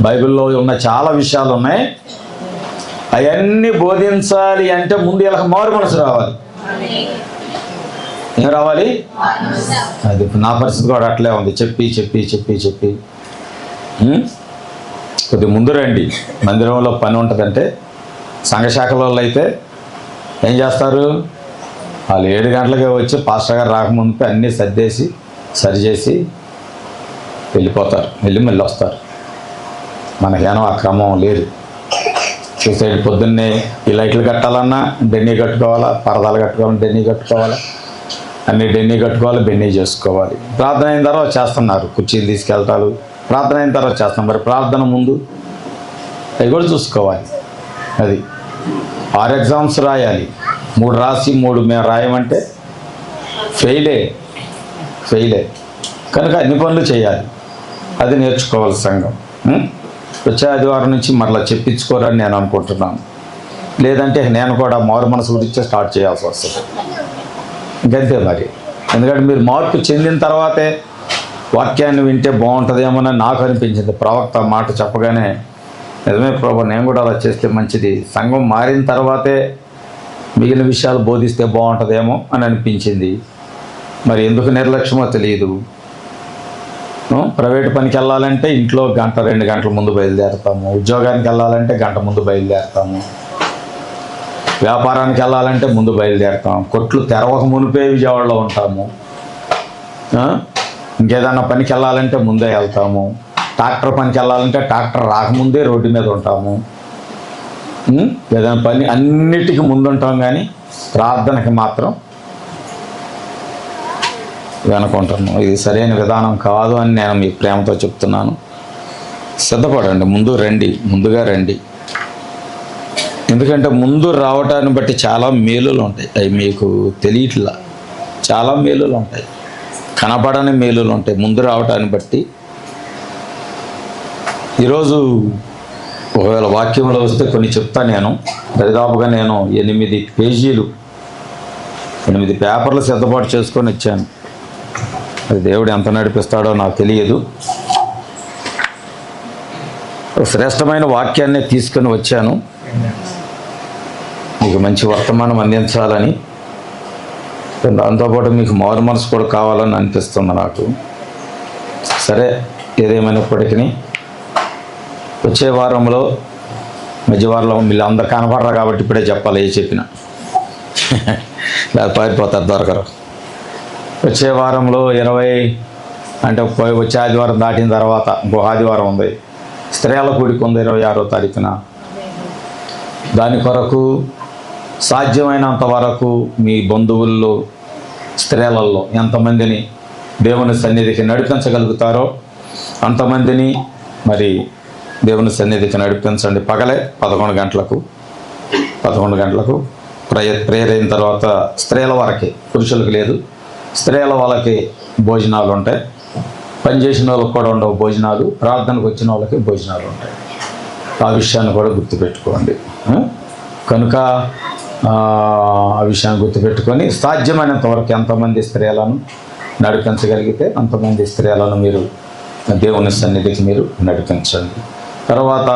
బైబిల్లో ఉన్న చాలా విషయాలు ఉన్నాయి, అవన్నీ బోధించాలి అంటే ముందు ఇలా మారు మనసు రావాలి. ఏం రావాలి? అది నా పరిస్థితి కూడా అట్లే ఉంది. చెప్పి కొద్ది ముందు రండి. మందిరంలో పని ఉంటుందంటే సంఘశాఖల వాళ్ళు అయితే ఏం చేస్తారు, వాళ్ళు 7 గంటలకే వచ్చి పాస్టర్ గారు రాకముందు అన్నీ సర్దేసి సరిచేసి వెళ్ళిపోతారు, మళ్ళీ వస్తారు. మనకేమో ఆ క్రమం లేదు. చూసేది పొద్దున్నే ఈ లైట్లు కట్టాలన్నా డెన్నీ కట్టుకోవాలా, పరదాలు కట్టుకోవాలన్నా డెన్నీ కట్టుకోవాలా, అన్నీ డెన్నీ కట్టుకోవాలి, బెన్నీ చేసుకోవాలి. ప్రార్థన అయిన తర్వాత చేస్తున్నారు, కుర్చీలు తీసుకెళ్తారు, ప్రార్థన అయిన తర్వాత చేస్తాం. మరి ప్రార్థన ముందు అవి కూడా చూసుకోవాలి. అది 6 ఎగ్జామ్స్ రాయాలి, 3 రాసి 3 మేము రాయమంటే ఫెయిలే. కనుక అన్ని పనులు చేయాలి, అది నేర్చుకోవాలి సంఘం. వచ్చే ఆదివారం నుంచి మరలా చెప్పించుకోరని నేను అనుకుంటున్నాను. లేదంటే నేను కూడా మారు మనసు గురించి స్టార్ట్ చేయాల్సి వస్తుంది. ఇంకంతే మరి. ఎందుకంటే మీరు మార్పు చెందిన తర్వాతే వాక్యాన్ని వింటే బాగుంటుందేమోనని నాకు అనిపించింది. ప్రవక్త మాట చెప్పగానే నిజమే ప్రభు, నేను కూడా అలా చేస్తే మంచిది, సంఘం మారిన తర్వాతే మిగిలిన విషయాలు బోధిస్తే బాగుంటుందేమో అని అనిపించింది. మరి ఎందుకు నిర్లక్ష్యమో తెలియదు. ప్రైవేట్ పనికి వెళ్ళాలంటే ఇంట్లో 1-2 గంటల ముందు బయలుదేరుతాము, ఉద్యోగానికి వెళ్ళాలంటే 1 గంట ముందు బయలుదేరుతాము, వ్యాపారానికి వెళ్ళాలంటే ముందు బయలుదేరుతాం, కొట్లు తెరవక మునిపే విజయవాడలో ఉంటాము, ఇంకేదన్నా పనికి వెళ్ళాలంటే ముందే వెళ్తాము, ట్రాక్టర్ పనికి వెళ్ళాలంటే ట్రాక్టర్ రాకముందే రోడ్డు మీద ఉంటాము. ఏదైనా పని అన్నిటికీ ముందు ఉంటాం, కానీ ప్రార్థనకి మాత్రం వెనుకుంటున్నాం. ఇది సరైన విధానం కాదు అని నేను మీ ప్రేమతో చెప్తున్నాను. సిద్ధపడండి, ముందుగా రండి. ఎందుకంటే ముందు రావటాన్ని బట్టి చాలా మేలులు ఉంటాయి, అవి మీకు తెలియట్లా. చాలా మేలులు ఉంటాయి, కనపడని మేలులు ఉంటాయి ముందు రావటాన్ని బట్టి. ఈరోజు ఒకవేళ వాక్యంలో వస్తే కొన్ని చెప్తాను. నేను దాదాపుగా 8 పేజీలు 8 పేపర్లు సిద్ధపాటు చేసుకొని వచ్చాను. అది దేవుడు ఎంత నడిపిస్తాడో నాకు తెలియదు. ఒక శ్రేష్టమైన వాక్యాన్ని తీసుకొని వచ్చాను, మీకు మంచి వర్తమానం అందించాలని. దాంతోపాటు మీకు మారు మనసు కూడా కావాలని అనిపిస్తుంది నాకు. సరే, ఏదేమైనప్పటికీ వచ్చే వారంలో మధ్యవారంలో మీరు అందరు కనపడరు కాబట్టి ఇప్పుడే చెప్పాలి ఏ చెప్పినా, లేదా పారిపోతారు దొరకరు. వచ్చే వారంలో 20 అంటే వచ్చే ఆదివారం దాటిన తర్వాత ఇంకో ఆదివారం ఉంది, స్త్రీల కూడిక ఉంది 26వ తారీఖున. దాని కొరకు సాధ్యమైనంత వరకు మీ బంధువుల్లో స్త్రీలలో ఎంతమందిని దేవుని సన్నిధికి నడిపించగలుగుతారో అంతమందిని మరి దేవుని సన్నిధికి నడిపించండి. పగలే 11 గంటలకు ప్రేయర్ అయిన తర్వాత స్త్రీల వరకే, పురుషులకు లేదు, స్త్రీల వాళ్ళకి భోజనాలు ఉంటాయి. పనిచేసిన వాళ్ళకి కూడా ఉండవు భోజనాలు, ప్రార్థనకు వచ్చిన వాళ్ళకి భోజనాలు ఉంటాయి. ఆ విషయాన్ని కూడా గుర్తుపెట్టుకోండి. కనుక ఆ విషయాన్ని గుర్తుపెట్టుకొని సాధ్యమైనంత వరకు ఎంతమంది స్త్రీలను నడిపించగలిగితే అంతమంది స్త్రీలను మీరు దేవుని సన్నిధికి మీరు నడిపించండి. తర్వాత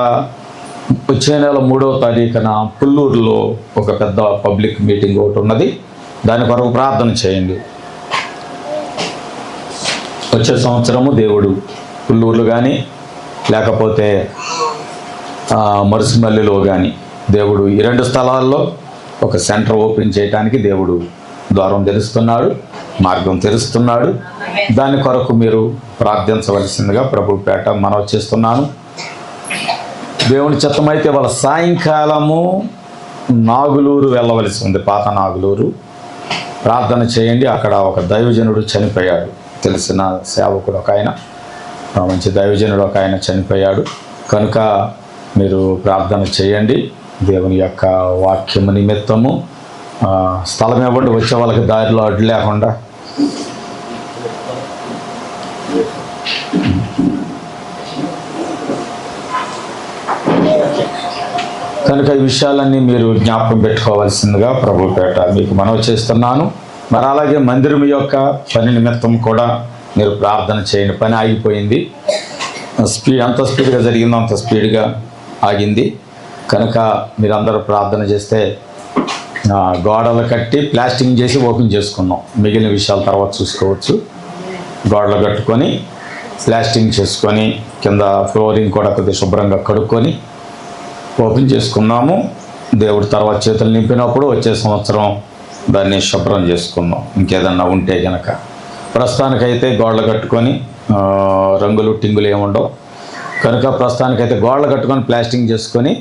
వచ్చే నెల 3వ తారీఖున పుల్లూరులో ఒక పెద్ద పబ్లిక్ మీటింగ్ ఒకటి ఉన్నది, దాని కొరకు ప్రార్థన చేయండి. వచ్చే సంవత్సరము దేవుడు పుల్లూరులో కానీ లేకపోతే మరుసుమల్లిలో కానీ దేవుడు ఈ 2 స్థలాల్లో ఒక సెంటర్ ఓపెన్ చేయడానికి దేవుడు ద్వారం తెరుస్తున్నాడు, మార్గం తెరుస్తున్నాడు. దాని కొరకు మీరు ప్రార్థించవలసిందిగా ప్రభుపేట మనవి చేస్తున్నాను. దేవుని చిత్తమైతే వాళ్ళ సాయంకాలము నాగులూరు వెళ్ళవలసి ఉంది, పాత నాగులూరు. ప్రార్థన చేయండి. అక్కడ ఒక దైవజనుడు చనిపోయాడు, తెలిసిన సేవకుడు ఒక ఆయన, మంచి దైవజనుడు ఒక ఆయన చనిపోయాడు. కనుక మీరు ప్రార్థన చేయండి. దేవుని యొక్క వాక్యము నిమిత్తము స్థలం ఇవ్వండి, వచ్చే వాళ్ళకి దారిలో అడ్డు లేకుండా. కనుక ఈ విషయాలన్నీ మీరు జ్ఞాపకం పెట్టుకోవాల్సిందిగా ప్రభుపేట మీకు మనవి చేస్తున్నాను. మరి అలాగే మందిరం యొక్క పని నిమిత్తం కూడా మీరు ప్రార్థన చేయండి. పని ఆగిపోయింది, అంత స్పీడ్గా జరిగిందో అంత స్పీడ్గా ఆగింది. కనుక మీరందరూ ప్రార్థన చేస్తే గోడలు కట్టి ప్లాస్టింగ్ చేసి ఓపెన్ చేసుకున్నాం. మిగిలిన విషయాల తర్వాత చూసుకోవచ్చు. గోడలు కట్టుకొని ప్లాస్టింగ్ చేసుకొని కింద ఫ్లోరింగ్ కూడా కొద్దిగా శుభ్రంగా కడుక్కొని ఓపెన్ చేసుకున్నాము. దేవుడు తర్వాత చేతులు నింపినప్పుడు వచ్చే సంవత్సరం దాన్ని శుభ్రం చేసుకుందాం, ఇంకేదన్నా ఉంటే కనుక. ప్రస్తుతానికైతే గోడలు కట్టుకొని రంగులు టింగులు ఏముండవు. కనుక ప్రస్తుతానికైతే గోడలు కట్టుకొని ప్లాస్టింగ్ చేసుకొని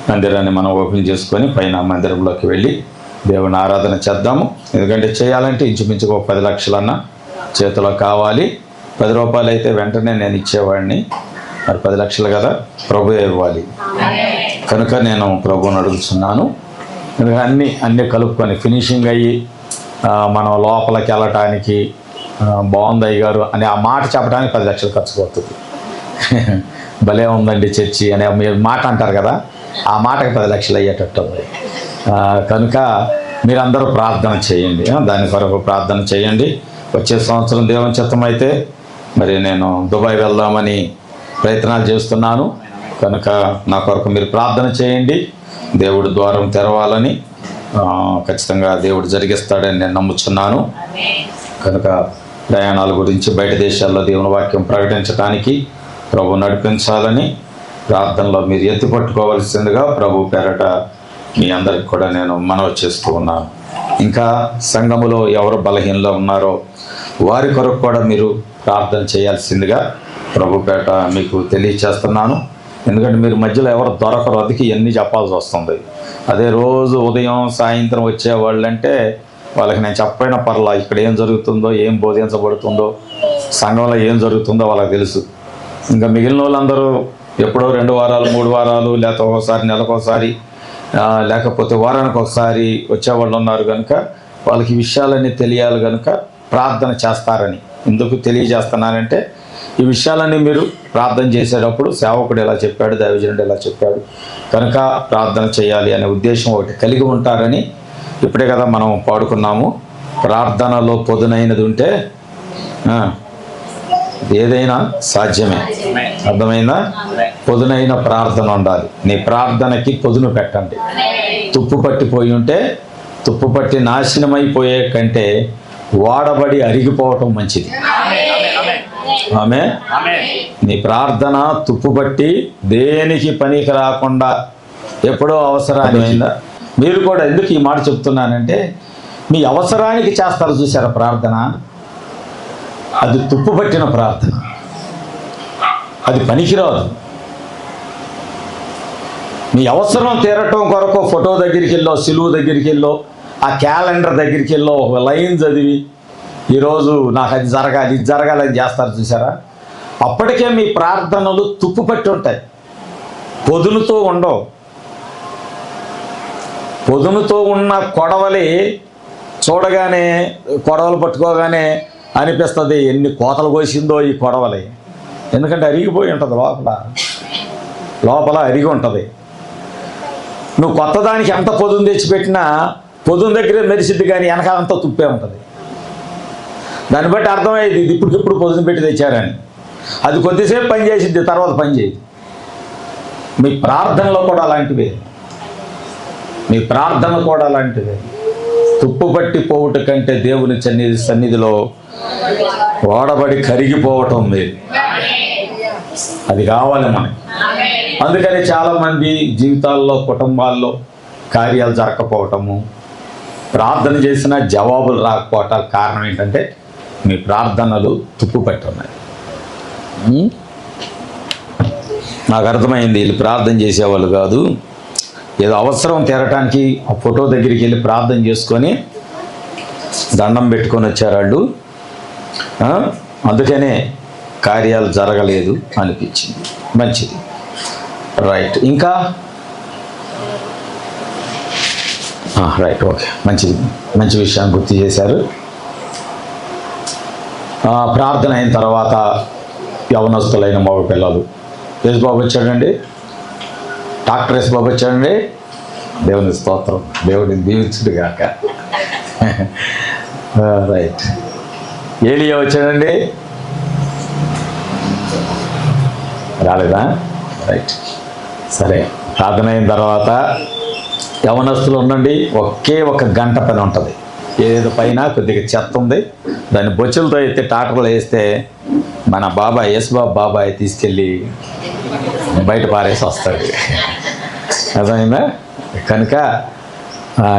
మందిరాన్ని మనం ఓపెన్ చేసుకొని పైన మందిరంలోకి వెళ్ళి దేవుని ఆరాధన చేద్దాము. ఎందుకంటే చేయాలంటే ఇంచుమించుగా 10 లక్షలన్నా చేతిలో కావాలి. 10 రూపాయలు అయితే వెంటనే నేను ఇచ్చేవాడిని, మరి 10 లక్షలు కదా, ప్రభువే ఇవ్వాలి. కనుక నేను ప్రభువుని అడుగుతున్నాను. ఎందుకంటే అన్నీ కలుపుకొని ఫినిషింగ్ అయ్యి మనం లోపలికి వెళ్ళటానికి బాగుంది అయ్యగారు అని ఆ మాట చెప్పడానికి 10 లక్షలు ఖర్చు అవుతుంది. భలే ఉందండి చర్చి అనే మాట అంటారు కదా, ఆ మాటకి 10 లక్షలు అయ్యేటట్టు ఉంది. కనుక మీరందరూ ప్రార్థన చేయండి, దాని కొరకు ప్రార్థన చేయండి. వచ్చే సంవత్సరం దేవుని చిత్తం అయితే మరి నేను దుబాయ్ వెళ్దామని ప్రయత్నాలు చేస్తున్నాను. కనుక నా కొరకు మీరు ప్రార్థన చేయండి. దేవుడు ద్వారం తెరవాలని ఖచ్చితంగా దేవుడు జరిగిస్తాడని నేను నమ్ముచున్నాను. కనుక ప్రయాణాల గురించి బయట దేశాల్లో దేవుని వాక్యం ప్రకటించడానికి ప్రభు నడిపించాలని ప్రార్థనలో మీరు ఎత్తిపట్టుకోవాల్సిందిగా ప్రభు పేరట మీ అందరికి కూడా నేను మనవి చేస్తూ ఉన్నాను. ఇంకా సంఘములో ఎవరు బలహీనలో ఉన్నారో వారి కొరకు కూడా మీరు ప్రార్థన చేయాల్సిందిగా ప్రభుపేట మీకు తెలియచేస్తున్నాను. ఎందుకంటే మీరు మధ్యలో ఎవరు దొరకరు, అందుకే ఇవన్నీ చెప్పాల్సి వస్తుంది. అదే రోజు ఉదయం సాయంత్రం వచ్చేవాళ్ళంటే వాళ్ళకి నేను చెప్పైనా పర్లా, ఇక్కడ ఏం జరుగుతుందో, ఏం బోధించబడుతుందో, సంఘంలో ఏం జరుగుతుందో వాళ్ళకి తెలుసు. ఇంకా మిగిలిన వాళ్ళందరూ ఎప్పుడో 2 వారాలు 3 వారాలు లేకపోతే ఒకసారి నెలకోసారి లేకపోతే వారానికి ఒకసారి వచ్చేవాళ్ళు ఉన్నారు. కనుక వాళ్ళకి విషయాలన్నీ తెలియాలి, కనుక ప్రార్థన చేస్తారని. ఎందుకు తెలియజేస్తున్నానంటే ఈ విషయాలన్నీ మీరు ప్రార్థన చేసేటప్పుడు సేవకుడు ఎలా చెప్పాడు, దైవజనుడు ఎలా చెప్పాడు, కనుక ప్రార్థన చేయాలి అనే ఉద్దేశం ఒకటి కలిగి ఉంటారని. ఇప్పుడే కదా మనం పాడుకున్నాము, ప్రార్థనలో పొదునైనది ఉంటే ఏదైనా సాధ్యమే. అర్థమైందా? పొదునైన ప్రార్థన ఉండాలి. నీ ప్రార్థనకి పొదును పెట్టండి. తుప్పు పట్టిపోయి ఉంటే తుప్పు పట్టి నాశనమైపోయే కంటే వాడబడి అరిగిపోవటం మంచిది. ఆమె నీ ప్రార్థన తుప్పు పట్టి దేనికి పనికి రాకుండా ఎప్పుడో అవసరాన్ని అయిందా? మీరు కూడా ఎందుకు ఈ మాట చెప్తున్నానంటే, మీ అవసరానికి చేస్తారు చూసారా ప్రార్థన, అది తుప్పు పట్టిన ప్రార్థన, అది పనికిరాదు. మీ అవసరం తీరటం కొరకు ఫోటో దగ్గరికి వెళ్ళో, సిలువు దగ్గరికి వెళ్ళో, ఆ క్యాలెండర్ దగ్గరికి వెళ్ళో ఒక లైన్ చదివి ఈరోజు నాకు అది జరగాలి ఇది జరగాలని చేస్తారు చూసారా, అప్పటికే మీ ప్రార్థనలు తుప్పు పట్టి ఉంటాయి, పొదునుతో ఉండవు. పొదునుతో ఉన్న కొడవలి చూడగానే, కొడవలు పట్టుకోగానే అనిపిస్తుంది ఎన్ని కోతలు కోసిందో ఈ కొడవలి. ఎందుకంటే అరిగిపోయి ఉంటుంది, లోపల అరిగి ఉంటుంది. నువ్వు కొత్త దానికి ఎంత పొదును తెచ్చిపెట్టినా పొదును దగ్గరే మెరిసిద్ది, కానీ వెనకాలంతా తుప్పే ఉంటుంది. దాన్ని బట్టి అర్థమయ్యేది ఇది ఇప్పుడు పొదును పెట్టి తెచ్చారని. అది కొద్దిసేపు పని చేసిద్ది, తర్వాత పని చేయదు. మీ ప్రార్థనలో కూడా అలాంటివే, మీ ప్రార్థన కూడా అలాంటిదే. తుప్పు పట్టి పోవుట కంటే దేవుని సన్నిధిలో వాడబడి కరిగిపోవటం లేదు. అది కావాలి మనకి. అందుకని చాలామంది జీవితాల్లో, కుటుంబాల్లో కార్యాలు జరగకపోవటము, ప్రార్థన చేసిన జవాబులు రాకపోవటానికి కారణం ఏంటంటే మీ ప్రార్థనలు తుప్పు పట్టి ఉన్నాయి. నాకు అర్థమైంది, వీళ్ళు ప్రార్థన చేసేవాళ్ళు కాదు, ఏదో అవసరం తీరటానికి ఆ ఫోటో దగ్గరికి వెళ్ళి ప్రార్థన చేసుకొని దండం పెట్టుకొని వచ్చారు వాళ్ళు. అందుకనే కార్యాలు జరగలేదు అనిపించింది. మంచిది, రైట్. ఇంకా రైట్, ఓకే, మంచిది, మంచి విషయాన్ని గుర్తు చేశారు. ప్రార్థన అయిన తర్వాత యవనస్తులైన మగ పిల్లలు, యేసుబాబు వచ్చాడండి, డాక్టర్ యేసుబాబు వచ్చాడండి, దేవుని స్తోత్రం, దేవుడిని దీవించుడు గాక. రైట్. ఏలియా వచ్చాడండి, రాలేదా? రైట్, సరే. ప్రార్థన అయిన తర్వాత యవనస్తులు ఉండండి, ఒకే ఒక గంట పని ఉంటుంది. ఏదో పైన కొద్దిగా చెత్త ఉంది, దాన్ని బొచ్చులతో అయితే ట్రాక్టర్లో వేస్తే మన బాబాయ్, యేసుబాబు బాబాయ్ తీసుకెళ్ళి బయట పారేసి వస్తాడు. అర్థమైందా? కనుక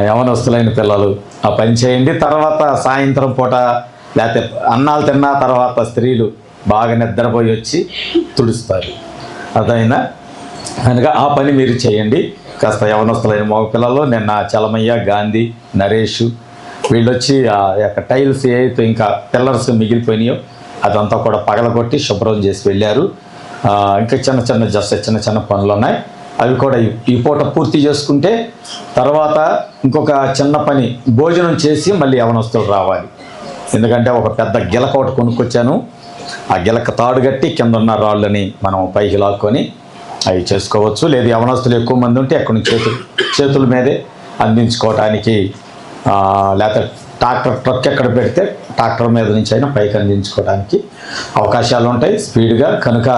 యవనస్తులైన పిల్లలు ఆ పని చేయండి. తర్వాత సాయంత్రం పూట లేకపోతే అన్నాలు తిన్న తర్వాత స్త్రీలు బాగా నిద్రపోయి వచ్చి తుడుస్తారు. అర్థమైందా? కనుక ఆ పని మీరు చేయండి. కాస్త యవనస్తులైన మగ పిల్లలు, నిన్న చలమయ్య, గాంధీ, నరేష్ వీళ్ళు వచ్చి ఆ యొక్క టైల్స్ ఏదైతే ఇంకా పిల్లర్స్ మిగిలిపోయినాయో అదంతా కూడా పగలగొట్టి శుభ్రం చేసి వెళ్ళారు. ఇంకా చిన్న చిన్న పనులు ఉన్నాయి, అవి కూడా ఈ పూట పూర్తి చేసుకుంటే తర్వాత ఇంకొక చిన్న పని, భోజనం చేసి మళ్ళీ యవనస్తులు రావాలి. ఎందుకంటే ఒక పెద్ద గిలక ఒకటి కొనుక్కొచ్చాను, ఆ గిలక తాడు కట్టి కింద ఉన్న రాళ్ళని మనం పైకి లాక్కొని అవి చేసుకోవచ్చు. లేదు యవనస్తులు ఎక్కువ మంది ఉంటే అక్కడి నుంచి చేతుల మీదే అందించుకోవటానికి, లేకపోతే ట్రక్ ఎక్కడ పెడితే ట్రాక్టర్ మీద నుంచి అయినా పైకి అందించుకోవడానికి అవకాశాలు ఉంటాయి స్పీడ్గా. కనుక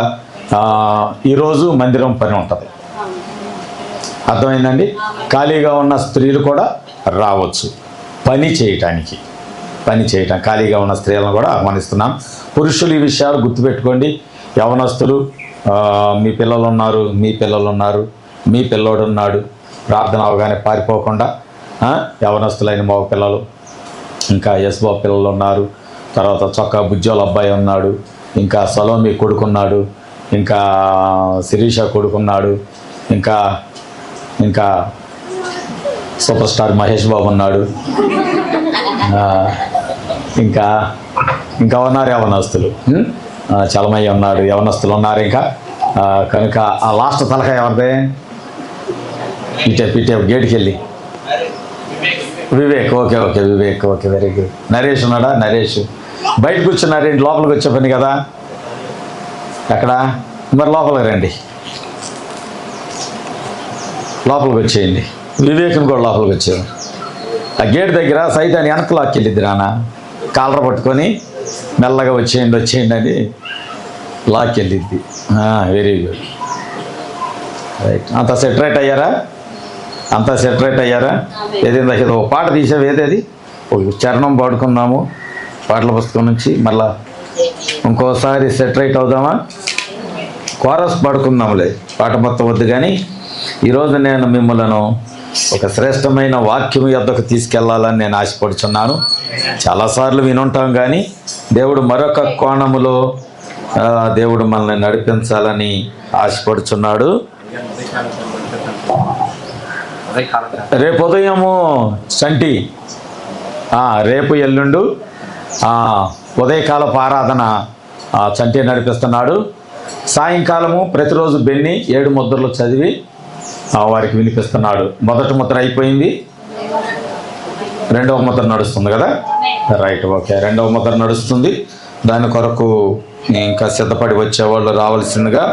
ఈరోజు మందిరం పని ఉంటుంది. అర్థమైందండి? ఖాళీగా ఉన్న స్త్రీలు కూడా రావచ్చు పని చేయటానికి. ఖాళీగా ఉన్న స్త్రీలను కూడా ఆహ్వానిస్తున్నాం. పురుషులు ఈ విషయాలు గుర్తుపెట్టుకోండి. యవనస్తులు, మీ పిల్లలు ఉన్నారు, మీ పిల్లోడు ఉన్నాడు, ప్రార్థన అవగానే పారిపోకుండా యవనస్తులైన మగ పిల్లలు, ఇంకా యేసుబాబు పిల్లలు ఉన్నారు, తర్వాత చొక్కా బుజ్జోల అబ్బాయి ఉన్నాడు, ఇంకా సలోమి కొడుకున్నాడు, ఇంకా శిరీష కొడుకున్నాడు, ఇంకా సూపర్ స్టార్ మహేష్ బాబు ఉన్నాడు, ఇంకా ఉన్నారు యవనస్తులు, చలమయ్య ఉన్నాడు, యవనస్తులు ఉన్నారు ఇంకా. కనుక ఆ లాస్ట్ తలకాయ ఎవరిదే? ఇటే గేట్కి వెళ్ళి Vivek. Okay Vivek, okay, very good. Naresh ఉన్నాడా? నరేష్ బయట కూర్చున్నారేంటి? లోపలికి వచ్చే పని కదా. ఎక్కడ మరి? లోపలికి రండి, లోపలికి వచ్చేయండి. వివేక్ని కూడా లోపలికి వచ్చారు. ఆ గేట్ దగ్గర సైతాన్ని వెనక్కి లాక్కెళ్ళిద్ది నాన్న, కాలర్ పట్టుకొని మెల్లగా వచ్చేయండి అని లాక్కెళ్ళిద్ది. Very good. రైట్. అంతా సెటరేట్ అయ్యారా? అంతా సెటరేట్ అయ్యారా? ఏదైందా ఏదో ఒక పాట తీసావు, ఏదేది ఒక చరణం పాడుకుందాము పాటల పుస్తకం నుంచి, మళ్ళా ఇంకోసారి సెటరేట్ అవుదామా? కోరస్ పాడుకుందాంలే, పాట మొత్తం వద్దు. కానీ ఈరోజు నేను మిమ్మల్ని ఒక శ్రేష్టమైన వాక్యం యొద్దకు తీసుకెళ్లాలని నేను ఆశపడుచున్నాను. చాలాసార్లు వినుంటాం, కానీ దేవుడు మరొక కోణములో దేవుడు మనల్ని నడిపించాలని ఆశపడుచున్నాడు. రేపు ఉదయము చంటి, రేపు ఎల్లుండు ఉదయకాలపు ఆరాధన చంటి నడిపిస్తున్నాడు. సాయంకాలము ప్రతిరోజు బెన్ని 7 ముద్రలు చదివి వారికి వినిపిస్తున్నాడు. మొదటి ముద్ర అయిపోయింది, 2వ ముద్ర నడుస్తుంది కదా? Right, okay. 2వ ముద్ర నడుస్తుంది. దాని కొరకు ఇంకా సిద్ధపడి వచ్చేవాళ్ళు రావాల్సిందిగా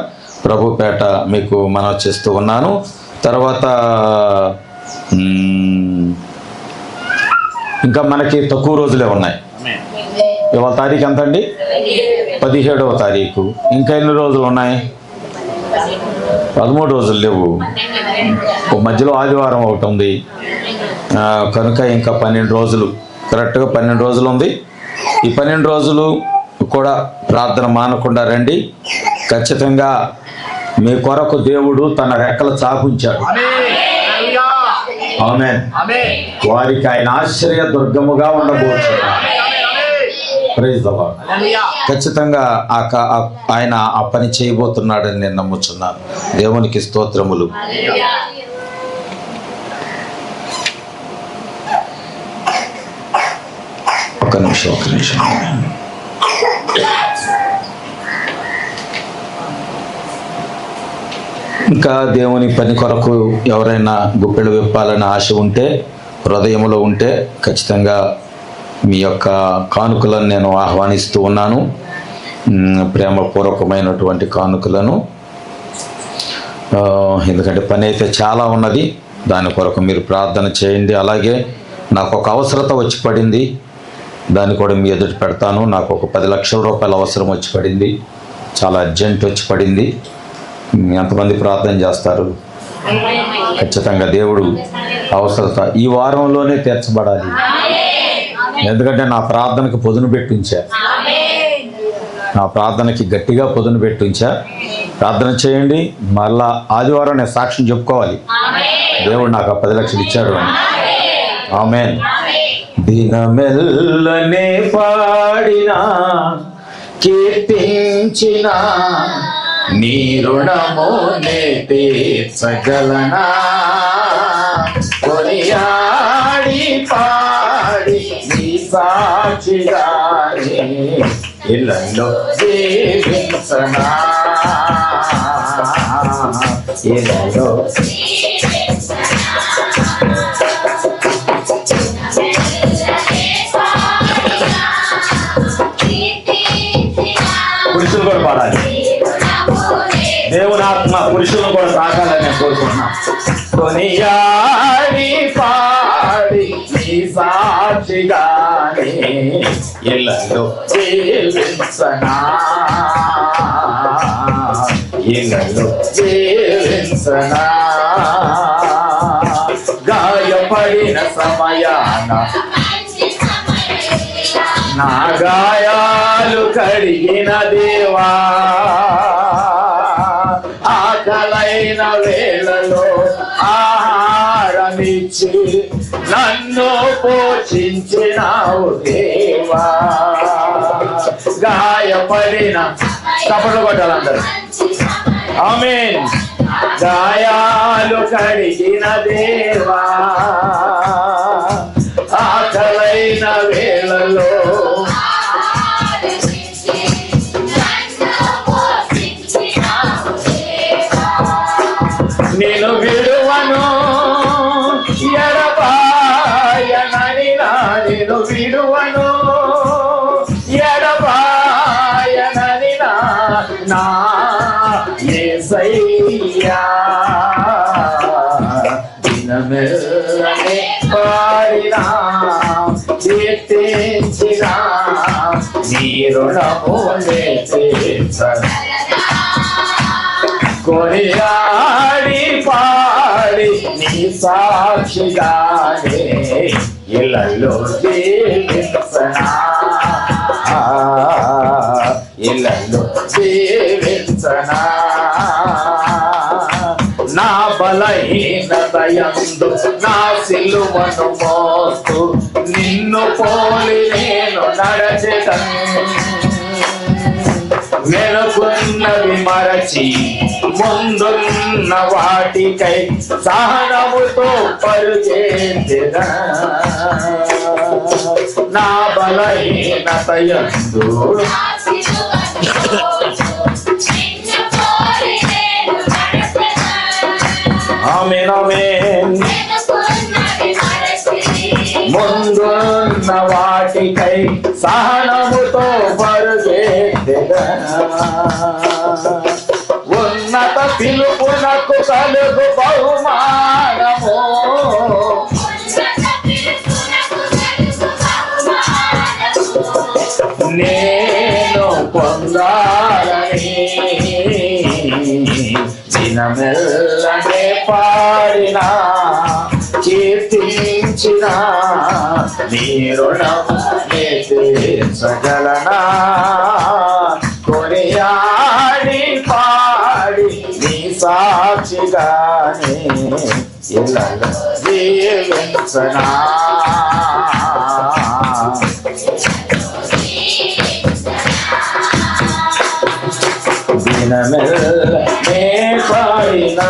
ప్రభుపేట మీకు మనవి చేస్తూ ఉన్నాను. తర్వాత ఇంకా మనకి తక్కువ రోజులే ఉన్నాయి. ఇవాళ తారీఖు ఎంత అండి? 17వ తారీఖు. ఇంకా ఎన్ని రోజులు ఉన్నాయి? 13 రోజులు లేవు. మధ్యలో ఆదివారం ఒకటి ఉంది కనుక ఇంకా 12 రోజులు, కరెక్ట్గా 12 రోజులు ఉంది. ఈ 12 రోజులు కూడా ప్రార్థన మానకుండా రండి. ఖచ్చితంగా మీ కొరకు దేవుడు తన రెక్కల చాపుంచాడు. ఆమేన్. వారికి ఆయన ఆశ్చర్య దుర్గముగా ఉండబోతున్నాడు. Praise the Lord. ఖచ్చితంగా ఆయన ఆ పని చేయబోతున్నాడని నేను నమ్ముచున్నాను. దేవునికి స్తోత్రములు. ఒక నిమిషం. ఇంకా దేవుని పని కొరకు ఎవరైనా గుప్పెలు విప్పాలని ఆశ ఉంటే, హృదయంలో ఉంటే, ఖచ్చితంగా మీ యొక్క కానుకలను నేను ఆహ్వానిస్తూ ఉన్నాను. ప్రేమపూర్వకమైనటువంటి కానుకలను. ఎందుకంటే పని అయితే చాలా ఉన్నది, దాని కొరకు మీరు ప్రార్థన చేయండి. అలాగే నాకు ఒక అవసరత వచ్చి పడింది, దాన్ని కూడా మీ ఎదుట పెడతాను. నాకు ఒక 10 లక్షల రూపాయల అవసరం వచ్చి పడింది, చాలా అర్జెంట్ వచ్చి పడింది. ఎంతమంది ప్రార్థన చేస్తారు? ఖచ్చితంగా దేవుడు అవసరత ఈ వారంలోనే తీర్చబడాలి. ఎందుకంటే నా ప్రార్థనకి పొదును పెట్టించా, నా ప్రార్థనకి గట్టిగా పొదును పెట్టించా. ప్రార్థన చేయండి. మళ్ళా ఆదివారం నేను సాక్ష్యం చెప్పుకోవాలి, దేవుడు నాకు 10 లక్షలు ఇచ్చాడు అని. ఆమేన్. దినమెల్లనే పాడినా కీర్తించినా నీ రుణమునే తీర్చగలనా. కొనియాడి పాడి నీ సాక్షిగానే ఇళ్ళలో జీవించనా. ఇళ్ళలో పురుషులు కూడా పాడాలి. దేవుని ఆత్మ పురుషులను కూడా తాకాలని నేను కోరుకుంటున్నా. కొనియాడి పాడి నీ సాక్షిగానే ఇళ్ళలో జీవించనా. ఇళ్ళలో జీవించనా. గాయపడిన సమయాన నా గాయాలు కడిగిన దేవా, ఆకలైన వేళలో ఆహారమిచ్చి నన్ను పోషించినావు దేవా. గాయపడిన చప్పట్లు కొట్టాలందరూ. ఆమేన్. గాయాలు కడిగిన దేవా, ఆకలైన వేళలో నేను విడువను ఎడబాయనని నేను విడువను ఎడబాయనని నా యేసయ్యా. దినమెల్లనే పాడినా కీర్తించినా నీ రుణమునే తీర్చగలనా. కొనియాడి పాడి నీ సాక్షిగానే ఇళ్ళలో జీవించనా, ఇళ్ళలో జీవించనా. నా బలహీనతయందు నా సిలువను మోస్తూ నిన్ను పోలి నేను నడచెదను. వెనుకున్నవి మరచి ముందున్న వాటికై సహనముతో పరుగెత్తెదా. నా బలహీనతయందు ఆమేన్ ఆమేన్. ముందున్న వాటికై సహనముతో పరుగెత్తెదా. ఉన్నత పిలుపునకు కలుగు బహుమానము నేను పొందాలని దినమెల్లనే పాడినా కీర్తించిన నీ రుణము తీర్చగలనా. కొనియాడి పాడి నీ సాక్షిగానే ఇళ్ళలో జీవించనా. దినమెల్లనే పాడినా